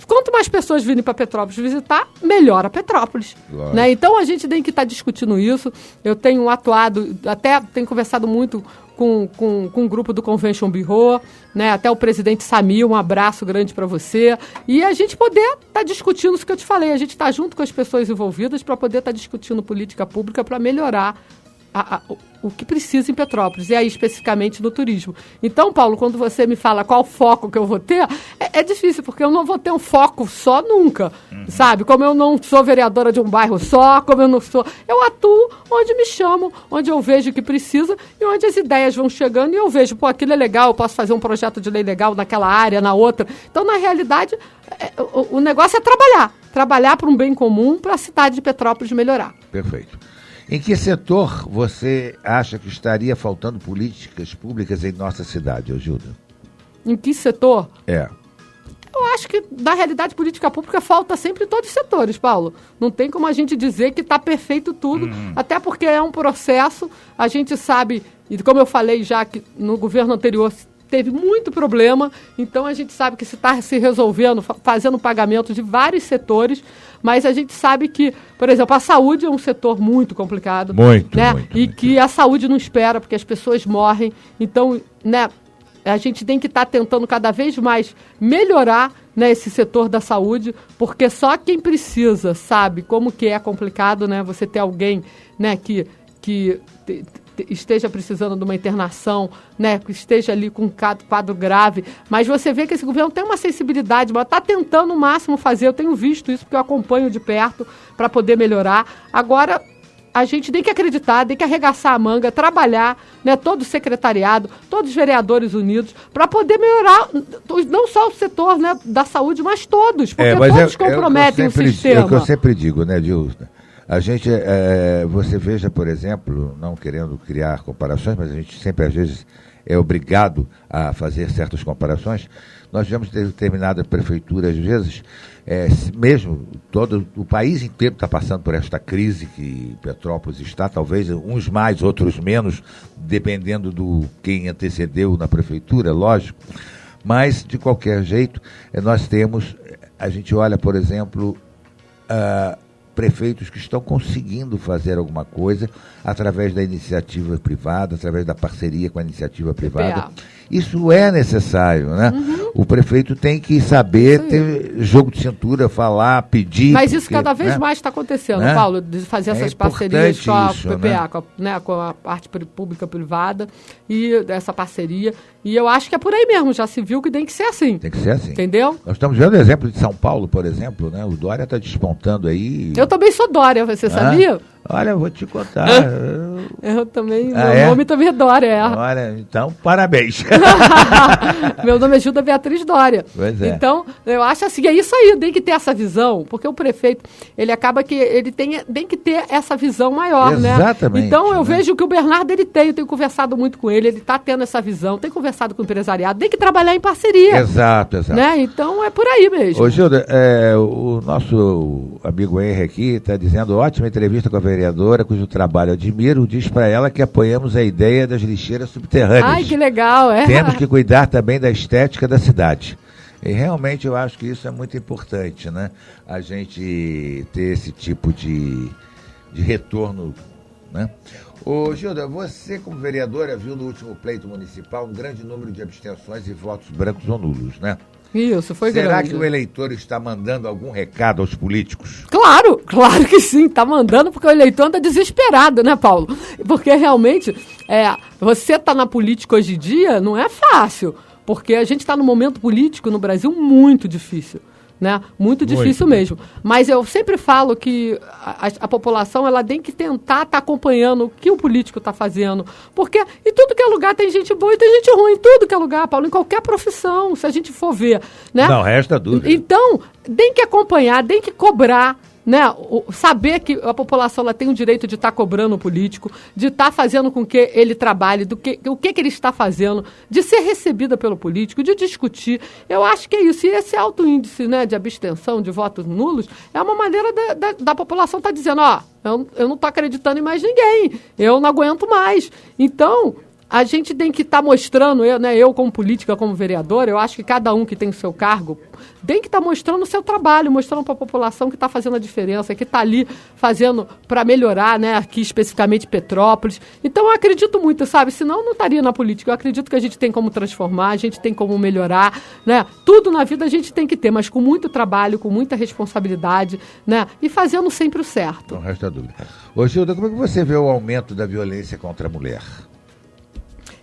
quanto mais pessoas virem para Petrópolis visitar, melhor a Petrópolis. Né? Então, a gente tem que estar discutindo isso. Eu tenho atuado, até tenho conversado muito com o grupo do Convention Bureau, né? Até o presidente Samir, um abraço grande para você. E a gente poder estar discutindo isso que eu te falei. A gente está junto com as pessoas envolvidas para poder estar discutindo política pública para melhorar o que precisa em Petrópolis, e aí especificamente no turismo. Então, Paulo, quando você me fala qual foco que eu vou ter, é difícil, porque eu não vou ter um foco só nunca, sabe? Como eu não sou vereadora de um bairro só, como eu não sou... Eu atuo onde me chamam, onde eu vejo que precisa e onde as ideias vão chegando e eu vejo, aquilo é legal, eu posso fazer um projeto de lei legal naquela área, na outra. Então, na realidade, o negócio é trabalhar para um bem comum, para a cidade de Petrópolis melhorar. Perfeito. Em que setor você acha que estaria faltando políticas públicas em nossa cidade, Gilda? Em que setor? Eu acho que, na realidade, política pública falta sempre em todos os setores, Paulo. Não tem como a gente dizer que está perfeito tudo, até porque é um processo, a gente sabe, e como eu falei já, que no governo anterior teve muito problema, então a gente sabe que se está se resolvendo, fazendo pagamento de vários setores, mas a gente sabe que, por exemplo, a saúde é um setor muito complicado. Muito, né? muito. E que a saúde não espera, porque as pessoas morrem. Então, né, a gente tem que estar tentando cada vez mais melhorar, né, esse setor da saúde, porque só quem precisa sabe como que é complicado, né, você ter alguém, né, que esteja precisando de uma internação, né, que esteja ali com um quadro grave, mas você vê que esse governo tem uma sensibilidade, mas está tentando o máximo fazer, eu tenho visto isso porque eu acompanho de perto para poder melhorar. Agora, a gente tem que acreditar, tem que arregaçar a manga, trabalhar, né, todo o secretariado, todos os vereadores unidos, para poder melhorar não só o setor, né, da saúde, mas todos, porque todos comprometem o sistema. É o que eu sempre digo, né, Dilson? A gente, você veja, por exemplo, não querendo criar comparações, mas a gente sempre, às vezes, é obrigado a fazer certas comparações. Nós vemos determinadas prefeituras, às vezes, mesmo todo o país inteiro está passando por esta crise que Petrópolis está, talvez uns mais, outros menos, dependendo do quem antecedeu na prefeitura, lógico. Mas, de qualquer jeito, nós temos, a gente olha, por exemplo, prefeitos que estão conseguindo fazer alguma coisa através da iniciativa privada, através da parceria com a iniciativa privada. Isso é necessário, né? Uhum. O prefeito tem que saber ter jogo de cintura, falar, pedir. Mas isso cada vez mais está acontecendo, né? Paulo, de fazer essas parcerias com a PPA, né? Com a parte pública-privada e essa parceria. E eu acho que é por aí mesmo, já se viu que tem que ser assim. Tem que ser assim. Entendeu? Nós estamos vendo o exemplo de São Paulo, por exemplo, né? O Dória está despontando aí. Eu também sou Dória, você sabia? Olha, eu vou te contar. Eu também, meu nome também é Dória. Olha, então, parabéns. Meu nome é Gilda Beatriz Dória. Pois é. Então, eu acho assim, é isso aí, tem que ter essa visão, porque o prefeito, ele acaba que ele tem que ter essa visão maior, exatamente, né? Então, eu vejo que o Bernardo, ele tem, eu tenho conversado muito com ele está tendo essa visão, tem conversado com o empresariado, tem que trabalhar em parceria. Exato. Né? Então, é por aí mesmo. Ô, Gilda, o nosso amigo Henry aqui está dizendo, ótima entrevista com a vereadora, cujo trabalho admiro, diz para ela que apoiamos a ideia das lixeiras subterrâneas. Ai, que legal, Temos que cuidar também da estética da cidade. E realmente eu acho que isso é muito importante, né? A gente ter esse tipo de retorno, né? Ô, Gilda, você como vereadora viu no último pleito municipal um grande número de abstenções e votos brancos ou nulos, né? Isso, foi grande. Será que o eleitor está mandando algum recado aos políticos? Claro que sim, está mandando, porque o eleitor anda desesperado, né, Paulo? Porque realmente, você está na política hoje em dia não é fácil, porque a gente está num momento político no Brasil muito difícil. Né? Muito difícil mesmo. Mas eu sempre falo que a população ela tem que tentar estar acompanhando o que o político está fazendo. Porque em tudo que é lugar tem gente boa e tem gente ruim. Em tudo que é lugar, Paulo, em qualquer profissão, se a gente for ver. Né? Não, resta dúvida. Então, tem que acompanhar, tem que cobrar. Né, saber que a população ela tem o direito de estar cobrando o político, de estar fazendo com que ele trabalhe, o que ele está fazendo, de ser recebida pelo político, de discutir. Eu acho que é isso. E esse alto índice, né, de abstenção, de votos nulos, é uma maneira da população estar dizendo, eu não estou acreditando em mais ninguém, eu não aguento mais. Então, a gente tem que estar mostrando, eu como política, como vereadora, eu acho que cada um que tem o seu cargo tem que estar mostrando o seu trabalho, mostrando para a população que está fazendo a diferença, que está ali fazendo para melhorar, né, aqui especificamente Petrópolis. Então eu acredito muito, sabe? Senão eu não estaria na política. Eu acredito que a gente tem como transformar, a gente tem como melhorar, né? Tudo na vida a gente tem que ter, mas com muito trabalho, com muita responsabilidade, né? E fazendo sempre o certo. Não resta dúvida. Ô, Gilda, como é que você vê o aumento da violência contra a mulher?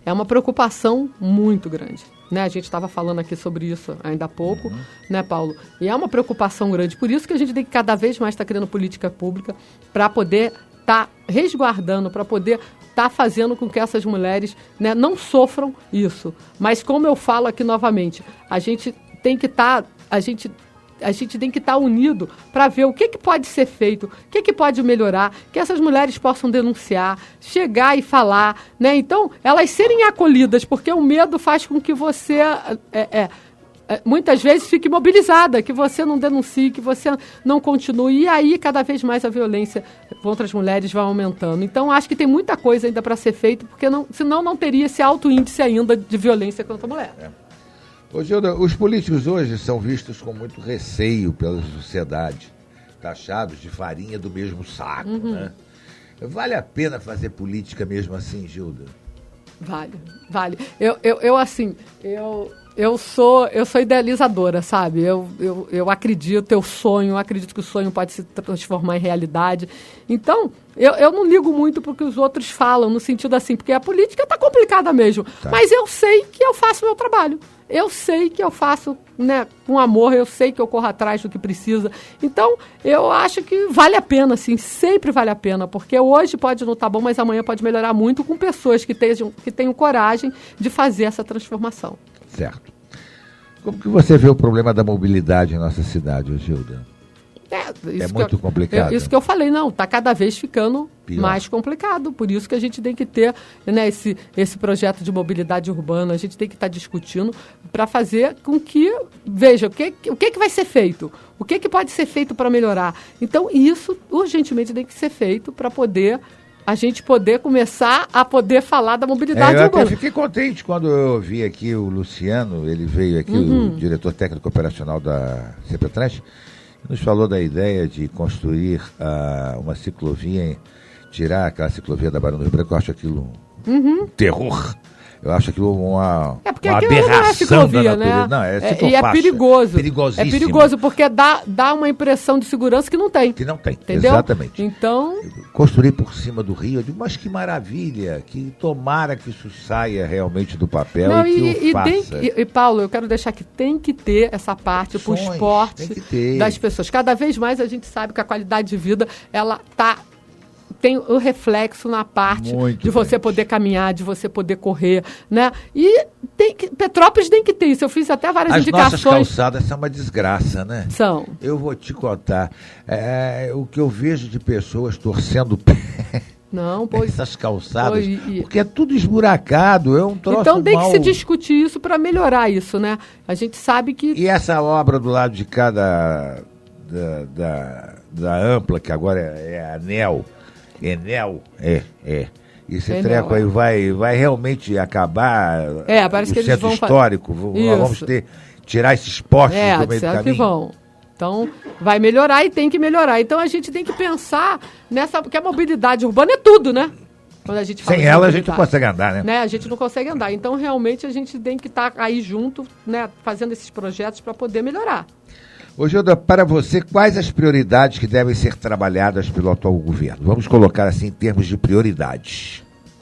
É uma preocupação muito grande, né? A gente estava falando aqui sobre isso ainda há pouco, né, Paulo? E é uma preocupação grande. Por isso que a gente tem que cada vez mais estar criando política pública para poder estar resguardando, para poder estar fazendo com que essas mulheres, né, não sofram isso. Mas como eu falo aqui novamente, a gente tem que estar... A gente tem que estar unido para ver o que pode ser feito, o que pode melhorar, que essas mulheres possam denunciar, chegar e falar, né? Então, elas serem acolhidas, porque o medo faz com que você muitas vezes fique imobilizada, que você não denuncie, que você não continue, e aí cada vez mais a violência contra as mulheres vai aumentando. Então, acho que tem muita coisa ainda para ser feita, porque senão não teria esse alto índice ainda de violência contra a mulher. Ô, Gilda, os políticos hoje são vistos com muito receio pela sociedade, taxados de farinha do mesmo saco, né? Vale a pena fazer política mesmo assim, Gilda? Vale. Eu sou idealizadora, sabe? Eu acredito, eu acredito que o sonho pode se transformar em realidade. Então, eu não ligo muito para o que os outros falam, no sentido assim, porque a política está complicada mesmo. Tá. Mas eu sei que eu faço meu trabalho. Eu sei que eu faço, né, com amor, eu sei que eu corro atrás do que precisa. Então, eu acho que vale a pena, sim, sempre vale a pena, porque hoje pode não estar bom, mas amanhã pode melhorar muito com pessoas que tenham coragem de fazer essa transformação. Certo. Como que você vê o problema da mobilidade em nossa cidade, Gilda? É muito complicado. Isso que eu falei, está cada vez ficando mais complicado. Por isso que a gente tem que ter, né, esse projeto de mobilidade urbana, a gente tem que estar discutindo para fazer com que, veja, o que vai ser feito, o que pode ser feito para melhorar. Então, isso urgentemente tem que ser feito para a gente poder começar a poder falar da mobilidade urbana. Eu até fiquei contente quando eu vi aqui o Luciano, ele veio aqui, o diretor técnico operacional da CPTrans, nos falou da ideia de construir uma ciclovia, tirar aquela ciclovia da Barão do Rio Branco. Eu acho aquilo um terror. Eu acho aquilo uma aberração não é ciclovia, da natureza. Né? Não, e é perigoso. Perigosíssimo. É perigoso, porque dá uma impressão de segurança que não tem. Que não tem, entendeu? Exatamente. Então... Construir por cima do rio, eu digo, mas que maravilha, que tomara que isso saia realmente do papel e que o faça. E, Paulo, eu quero deixar que tem que ter essa parte para o esporte das pessoas. Cada vez mais a gente sabe que a qualidade de vida, ela tem o reflexo na parte de você poder caminhar, de você poder correr, né? E Petrópolis tem que ter isso. Eu fiz até várias indicações. As nossas calçadas são uma desgraça, né? São. Eu vou te contar. O que eu vejo de pessoas torcendo o pé... Não, pois... Essas calçadas, porque é tudo esburacado, é um troço Então tem que se discutir isso para melhorar isso, né? A gente sabe que... E essa obra do lado de cá da Ampla, que agora é Enel, esse treco aí vai realmente acabar parece o que centro eles vão histórico, nós vamos tirar esses postes do meio do caminho. Que vão. Então, vai melhorar e tem que melhorar. Então, a gente tem que pensar porque a mobilidade urbana é tudo, né? Quando a gente fala sem ela, a gente não consegue andar, né? A gente não consegue andar. Então, realmente, a gente tem que estar aí junto, né? Fazendo esses projetos para poder melhorar. Ô, Gilda, para você, quais as prioridades que devem ser trabalhadas pelo atual governo? Vamos colocar assim em termos de prioridades.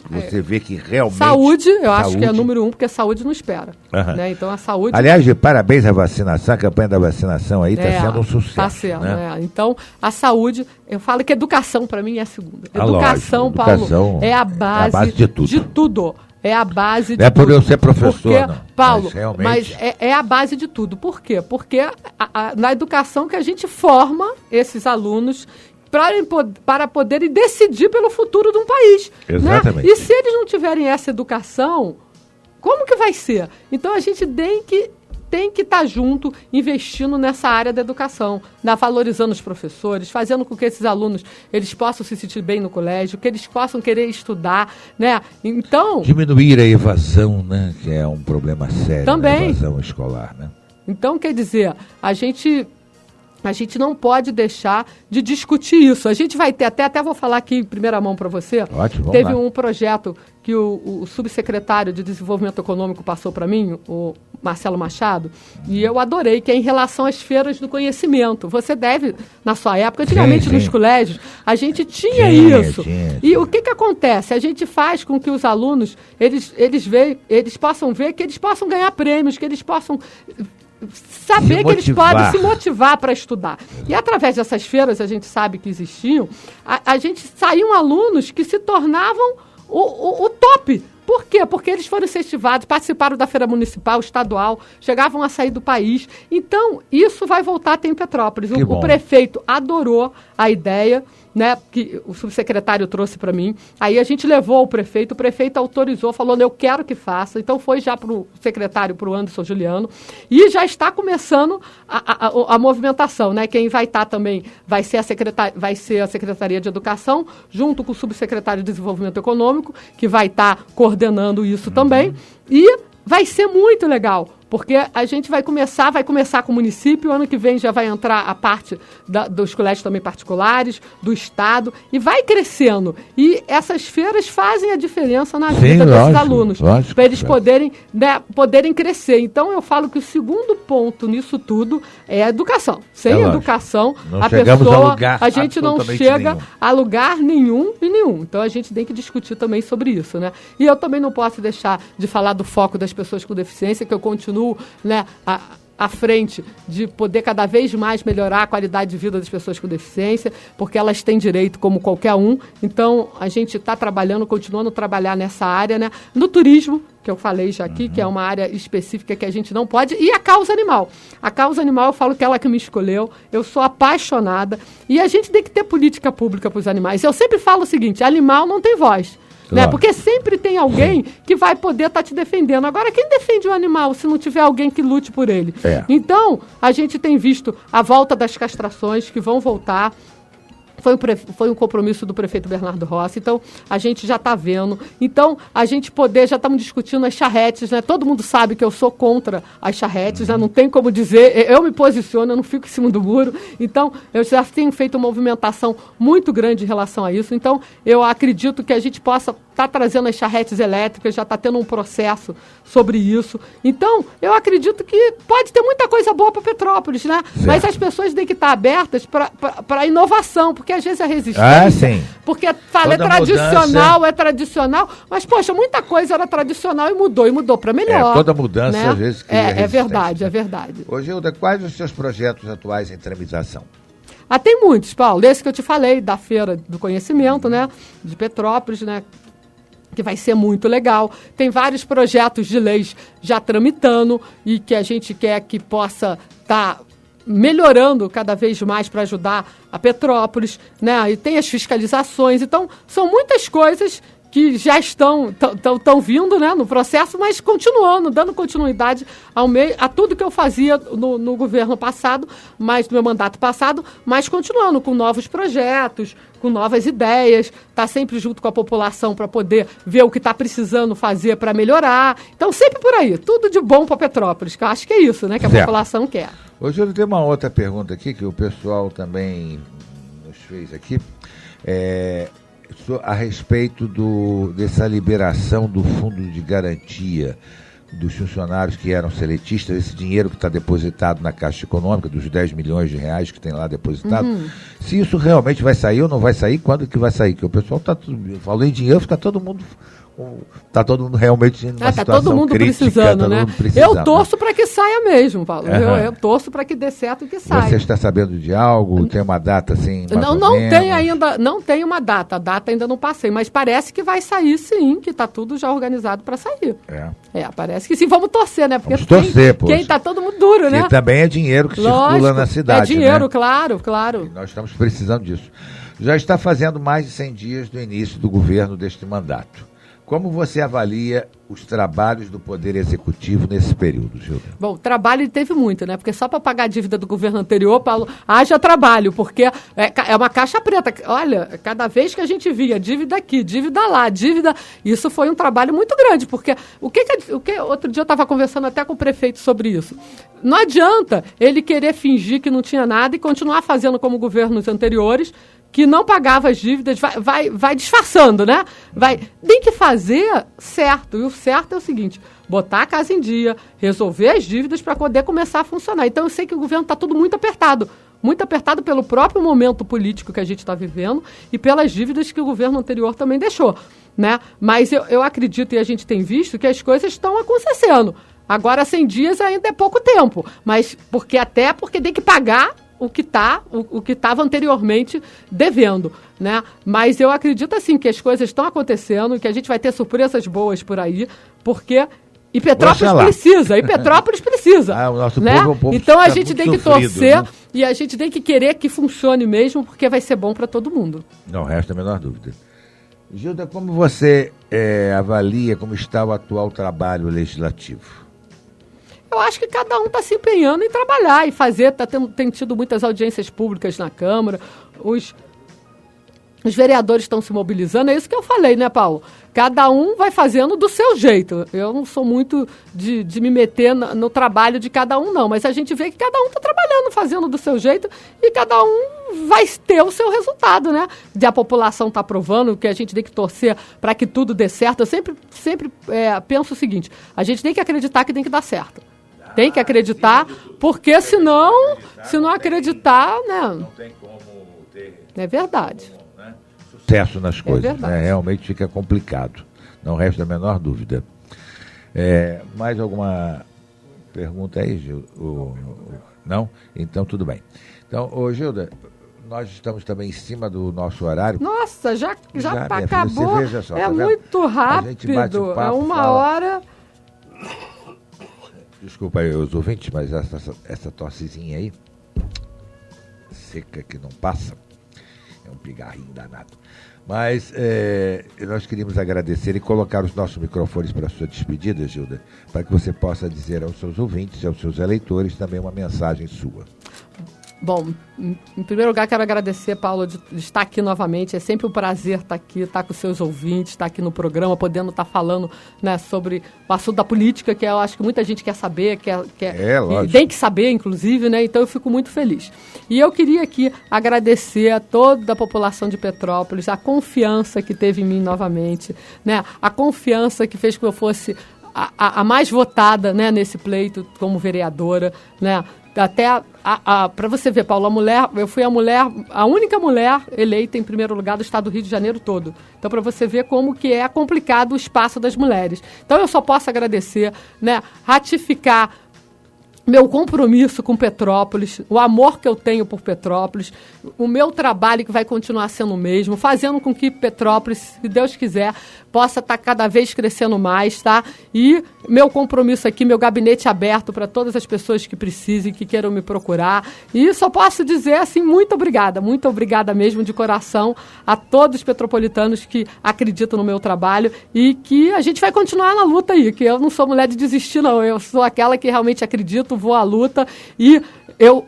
Você vê que realmente... Saúde, acho que é número 1, porque a saúde não espera. Né? Então, a saúde... Aliás, parabéns à vacinação, a campanha da vacinação aí está sendo um sucesso. Está sendo, né? Então, a saúde, eu falo que educação, para mim, é a segunda. Educação, Paulo, é a base de tudo. De tudo. É a base de tudo. Não é por eu ser professor, porque, não. Paulo, mas é a base de tudo. Por quê? Porque na educação que a gente forma esses alunos para poderem decidir pelo futuro de um país. Exatamente. Né? E se eles não tiverem essa educação, como que vai ser? Então, a gente tem que estar junto, investindo nessa área da educação, valorizando os professores, fazendo com que esses alunos eles possam se sentir bem no colégio, que eles possam querer estudar, né? Então... Diminuir a evasão, né? Que é um problema sério, também. A evasão escolar, né? Então, quer dizer, a gente não pode deixar de discutir isso. A gente vai ter, até vou falar aqui em primeira mão para você. Ótimo, teve um projeto que o subsecretário de Desenvolvimento Econômico passou para mim, o Marcelo Machado, e eu adorei, que é em relação às feiras do conhecimento. Você deve, na sua época, antigamente nos colégios, a gente tinha isso. E o que acontece? A gente faz com que os alunos, eles possam ver, que eles possam ganhar prêmios, que eles possam... saber que eles podem se motivar para estudar. E através dessas feiras, a gente sabe que existiam, saíam alunos que se tornavam o top. Por quê? Porque eles foram incentivados, participaram da feira municipal, estadual, chegavam a sair do país. Então, isso vai voltar a ter em Petrópolis. O prefeito adorou a ideia, né, que o subsecretário trouxe para mim. Aí a gente levou ao prefeito, o prefeito autorizou, falou, eu quero que faça. Então foi já para o secretário, para o Anderson Juliano, e já está começando a movimentação, né? Quem vai estar também vai ser a Secretaria de Educação, junto com o subsecretário de Desenvolvimento Econômico, que vai estar coordenando isso também. E vai ser muito legal, porque a gente vai começar com o município, ano que vem já vai entrar a parte dos colégios também particulares, do Estado, e vai crescendo. E essas feiras fazem a diferença na vida desses alunos, para eles poderem crescer. Então, eu falo que o segundo ponto nisso tudo é a educação. Sem educação, a gente não chega a lugar nenhum e nenhum. Então, a gente tem que discutir também sobre isso, né? E eu também não posso deixar de falar do foco das pessoas com deficiência, que eu continuo, né, à frente de poder cada vez mais melhorar a qualidade de vida das pessoas com deficiência, porque elas têm direito como qualquer um. Então, a gente está continuando a trabalhar nessa área, né? No turismo, que eu falei já aqui, que é uma área específica que a gente não pode, e a causa animal. A causa animal, eu falo que ela que me escolheu, eu sou apaixonada, e a gente tem que ter política pública para os animais. Eu sempre falo o seguinte, animal não tem voz. Né? Porque sempre tem alguém que vai poder estar te defendendo. Agora, quem defende o animal se não tiver alguém que lute por ele? Então, a gente tem visto a volta das castrações, que vão voltar. Foi um compromisso do prefeito Bernardo Rossi, então a gente já está vendo. Então, já estamos discutindo as charretes, né? Todo mundo sabe que eu sou contra as charretes, né? Não tem como dizer, eu me posiciono, eu não fico em cima do muro. Então, eu já tenho feito uma movimentação muito grande em relação a isso. Então, eu acredito que a gente possa estar trazendo as charretes elétricas, já está tendo um processo sobre isso. Então, eu acredito que pode ter muita coisa boa para Petrópolis, né? Certo. Mas as pessoas têm que estar abertas para inovação, porque às vezes a resistência, porque fala, é tradicional, mas, poxa, muita coisa era tradicional e mudou para melhor. Toda mudança, né? Às vezes, é verdade, é verdade. Ô, Gilda, quais os seus projetos atuais em tramitação? Tem muitos, Paulo. Esse que eu te falei, da Feira do Conhecimento, né, de Petrópolis, né, que vai ser muito legal. Tem vários projetos de leis já tramitando e que a gente quer que possa estar melhorando cada vez mais para ajudar a Petrópolis, né? E tem as fiscalizações. Então, são muitas coisas que já estão vindo, né, no processo, mas continuando, dando continuidade a tudo que eu fazia no governo passado, no meu mandato passado, mas continuando com novos projetos, com novas ideias, tá sempre junto com a população para poder ver o que está precisando fazer para melhorar. Então, sempre por aí, tudo de bom para Petrópolis, que eu acho que é isso, né, que a população quer. Hoje eu tenho uma outra pergunta aqui, que o pessoal também nos fez aqui, a respeito dessa liberação do fundo de garantia dos funcionários que eram seletistas, esse dinheiro que está depositado na Caixa Econômica, dos 10 milhões de reais que tem lá depositado, se isso realmente vai sair ou não vai sair, quando que vai sair? Que o pessoal falou em dinheiro, fica todo mundo realmente numa situação todo mundo crítica, precisando, né? Eu torço para que saia mesmo, Paulo. Eu torço para que dê certo e que saia. Você está sabendo de algo? Tem uma data assim? Não tem ainda, não tem uma data. A data ainda não passei, mas parece que vai sair sim, que está tudo já organizado para sair. Parece que sim. Vamos torcer, né? Porque quem está todo mundo duro, né? E também é dinheiro que circula na cidade. É dinheiro, né? claro. E nós estamos precisando disso. Já está fazendo mais de 100 dias do início do governo deste mandato. Como você avalia os trabalhos do Poder Executivo nesse período, Gilda? Bom, trabalho teve muito, né? Porque só para pagar a dívida do governo anterior, Paulo, haja trabalho, porque é uma caixa preta. Olha, cada vez que a gente via dívida aqui, dívida lá, isso foi um trabalho muito grande, porque outro dia eu estava conversando até com o prefeito sobre isso. Não adianta ele querer fingir que não tinha nada e continuar fazendo como governos anteriores, que não pagava as dívidas, vai disfarçando, né? Tem que fazer certo. E o certo é o seguinte, botar a casa em dia, resolver as dívidas para poder começar a funcionar. Então, eu sei que o governo está tudo muito apertado pelo próprio momento político que a gente está vivendo e pelas dívidas que o governo anterior também deixou, né? Mas eu acredito, e a gente tem visto, que as coisas estão acontecendo. Agora, 100 dias ainda é pouco tempo, mas porque tem que pagar o que estava anteriormente devendo, né? Mas eu acredito assim que as coisas estão acontecendo, que a gente vai ter surpresas boas por aí, porque e Petrópolis precisa. O nosso né? povo é um povo então a tá gente tem que sofrido, torcer, né? e a gente tem que querer que funcione mesmo, porque vai ser bom para todo mundo. Não resta a menor dúvida. Gilda, como você avalia como está o atual trabalho legislativo? Eu acho que cada um está se empenhando em trabalhar e fazer, tem tido muitas audiências públicas na Câmara, os vereadores estão se mobilizando, é isso que eu falei, né, Paulo? Cada um vai fazendo do seu jeito. Eu não sou muito de me meter no trabalho de cada um, não, mas a gente vê que cada um está trabalhando, fazendo do seu jeito, e cada um vai ter o seu resultado, né? A população está aprovando, que a gente tem que torcer para que tudo dê certo. Eu sempre penso o seguinte, a gente tem que acreditar que tem que dar certo. Tem que acreditar, porque se não acreditar, né? Não tem como ter... É verdade. Sucesso nas coisas, né? Realmente fica complicado. Não resta a menor dúvida. Mais alguma pergunta aí, Gilda? Não? Então, tudo bem. Então, Gilda, nós estamos também em cima do nosso horário. Nossa, já acabou. Você veja só, é tá muito rápido. Papo, é uma hora... Desculpa aí os ouvintes, mas essa tossezinha aí, seca que não passa, é um pigarrinho danado. Mas nós queríamos agradecer e colocar os nossos microfones para a sua despedida, Gilda, para que você possa dizer aos seus ouvintes e aos seus eleitores também uma mensagem sua. Bom, em primeiro lugar, quero agradecer, Paulo, de estar aqui novamente. É sempre um prazer estar aqui, estar com os seus ouvintes, estar aqui no programa, podendo estar falando, né, sobre o assunto da política, que eu acho que muita gente quer saber, e tem que saber, inclusive, né? Então eu fico muito feliz. E eu queria aqui agradecer a toda a população de Petrópolis, a confiança que teve em mim novamente, né? A confiança que fez com que eu fosse a mais votada, né, nesse pleito como vereadora, né? Até para você ver, Paulo, eu fui a única mulher eleita em primeiro lugar do estado do Rio de Janeiro todo. Então, para você ver como que é complicado o espaço das mulheres. Então, eu só posso agradecer, né, ratificar meu compromisso com Petrópolis, o amor que eu tenho por Petrópolis, o meu trabalho que vai continuar sendo o mesmo, fazendo com que Petrópolis, se Deus quiser, possa estar cada vez crescendo mais, tá? E meu compromisso aqui, meu gabinete aberto para todas as pessoas que precisem, que queiram me procurar. E só posso dizer, assim, muito obrigada mesmo, de coração, a todos os petropolitanos que acreditam no meu trabalho e que a gente vai continuar na luta aí, que eu não sou mulher de desistir, não. Eu sou aquela que realmente acredito, vou à luta e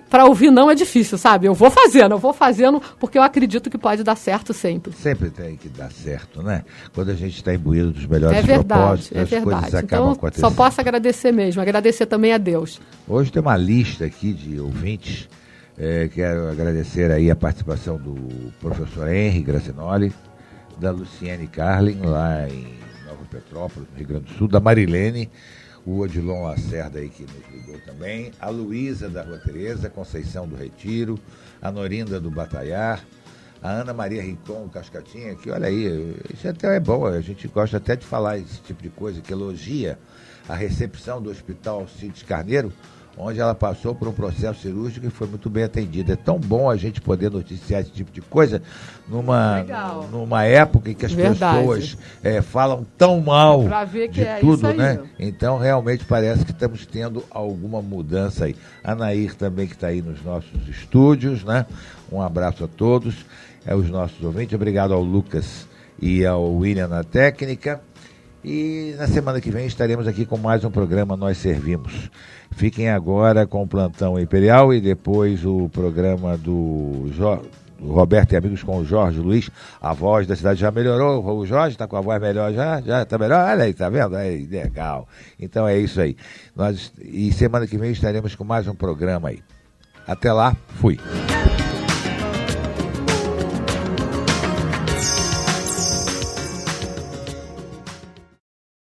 para ouvir não é difícil, sabe? Eu vou fazendo porque eu acredito que pode dar certo sempre. Sempre tem que dar certo, né? Quando a gente está imbuído dos melhores propósitos, as coisas acabam acontecendo. Só posso agradecer mesmo, agradecer também a Deus. Hoje tem uma lista aqui de ouvintes, quero agradecer aí a participação do professor Henry Gracinoli, da Luciene Carlin, lá em Nova Petrópolis, no Rio Grande do Sul, da Marilene, o Odilon Lacerda aí que nos ligou também, a Luísa da Rua Tereza, Conceição do Retiro, a Norinda do Bataiar, a Ana Maria Rincon, Cascatinha, que olha aí, isso até é bom, a gente gosta até de falar esse tipo de coisa, que elogia a recepção do Hospital Alcides Carneiro, onde ela passou por um processo cirúrgico e foi muito bem atendida. É tão bom a gente poder noticiar esse tipo de coisa numa época em que as pessoas falam tão mal de tudo, né? Então, realmente parece que estamos tendo alguma mudança aí. A Nair também, que está aí nos nossos estúdios, né? Um abraço a todos, os nossos ouvintes. Obrigado ao Lucas e ao William na técnica. E na semana que vem estaremos aqui com mais um programa Nós Servimos. Fiquem agora com o Plantão Imperial e depois o programa do Roberto e Amigos com o Jorge Luiz. A voz da cidade já melhorou, o Jorge está com a voz melhor já está melhor, olha aí, tá vendo? Aí, legal. Então é isso aí. E semana que vem estaremos com mais um programa aí. Até lá, fui.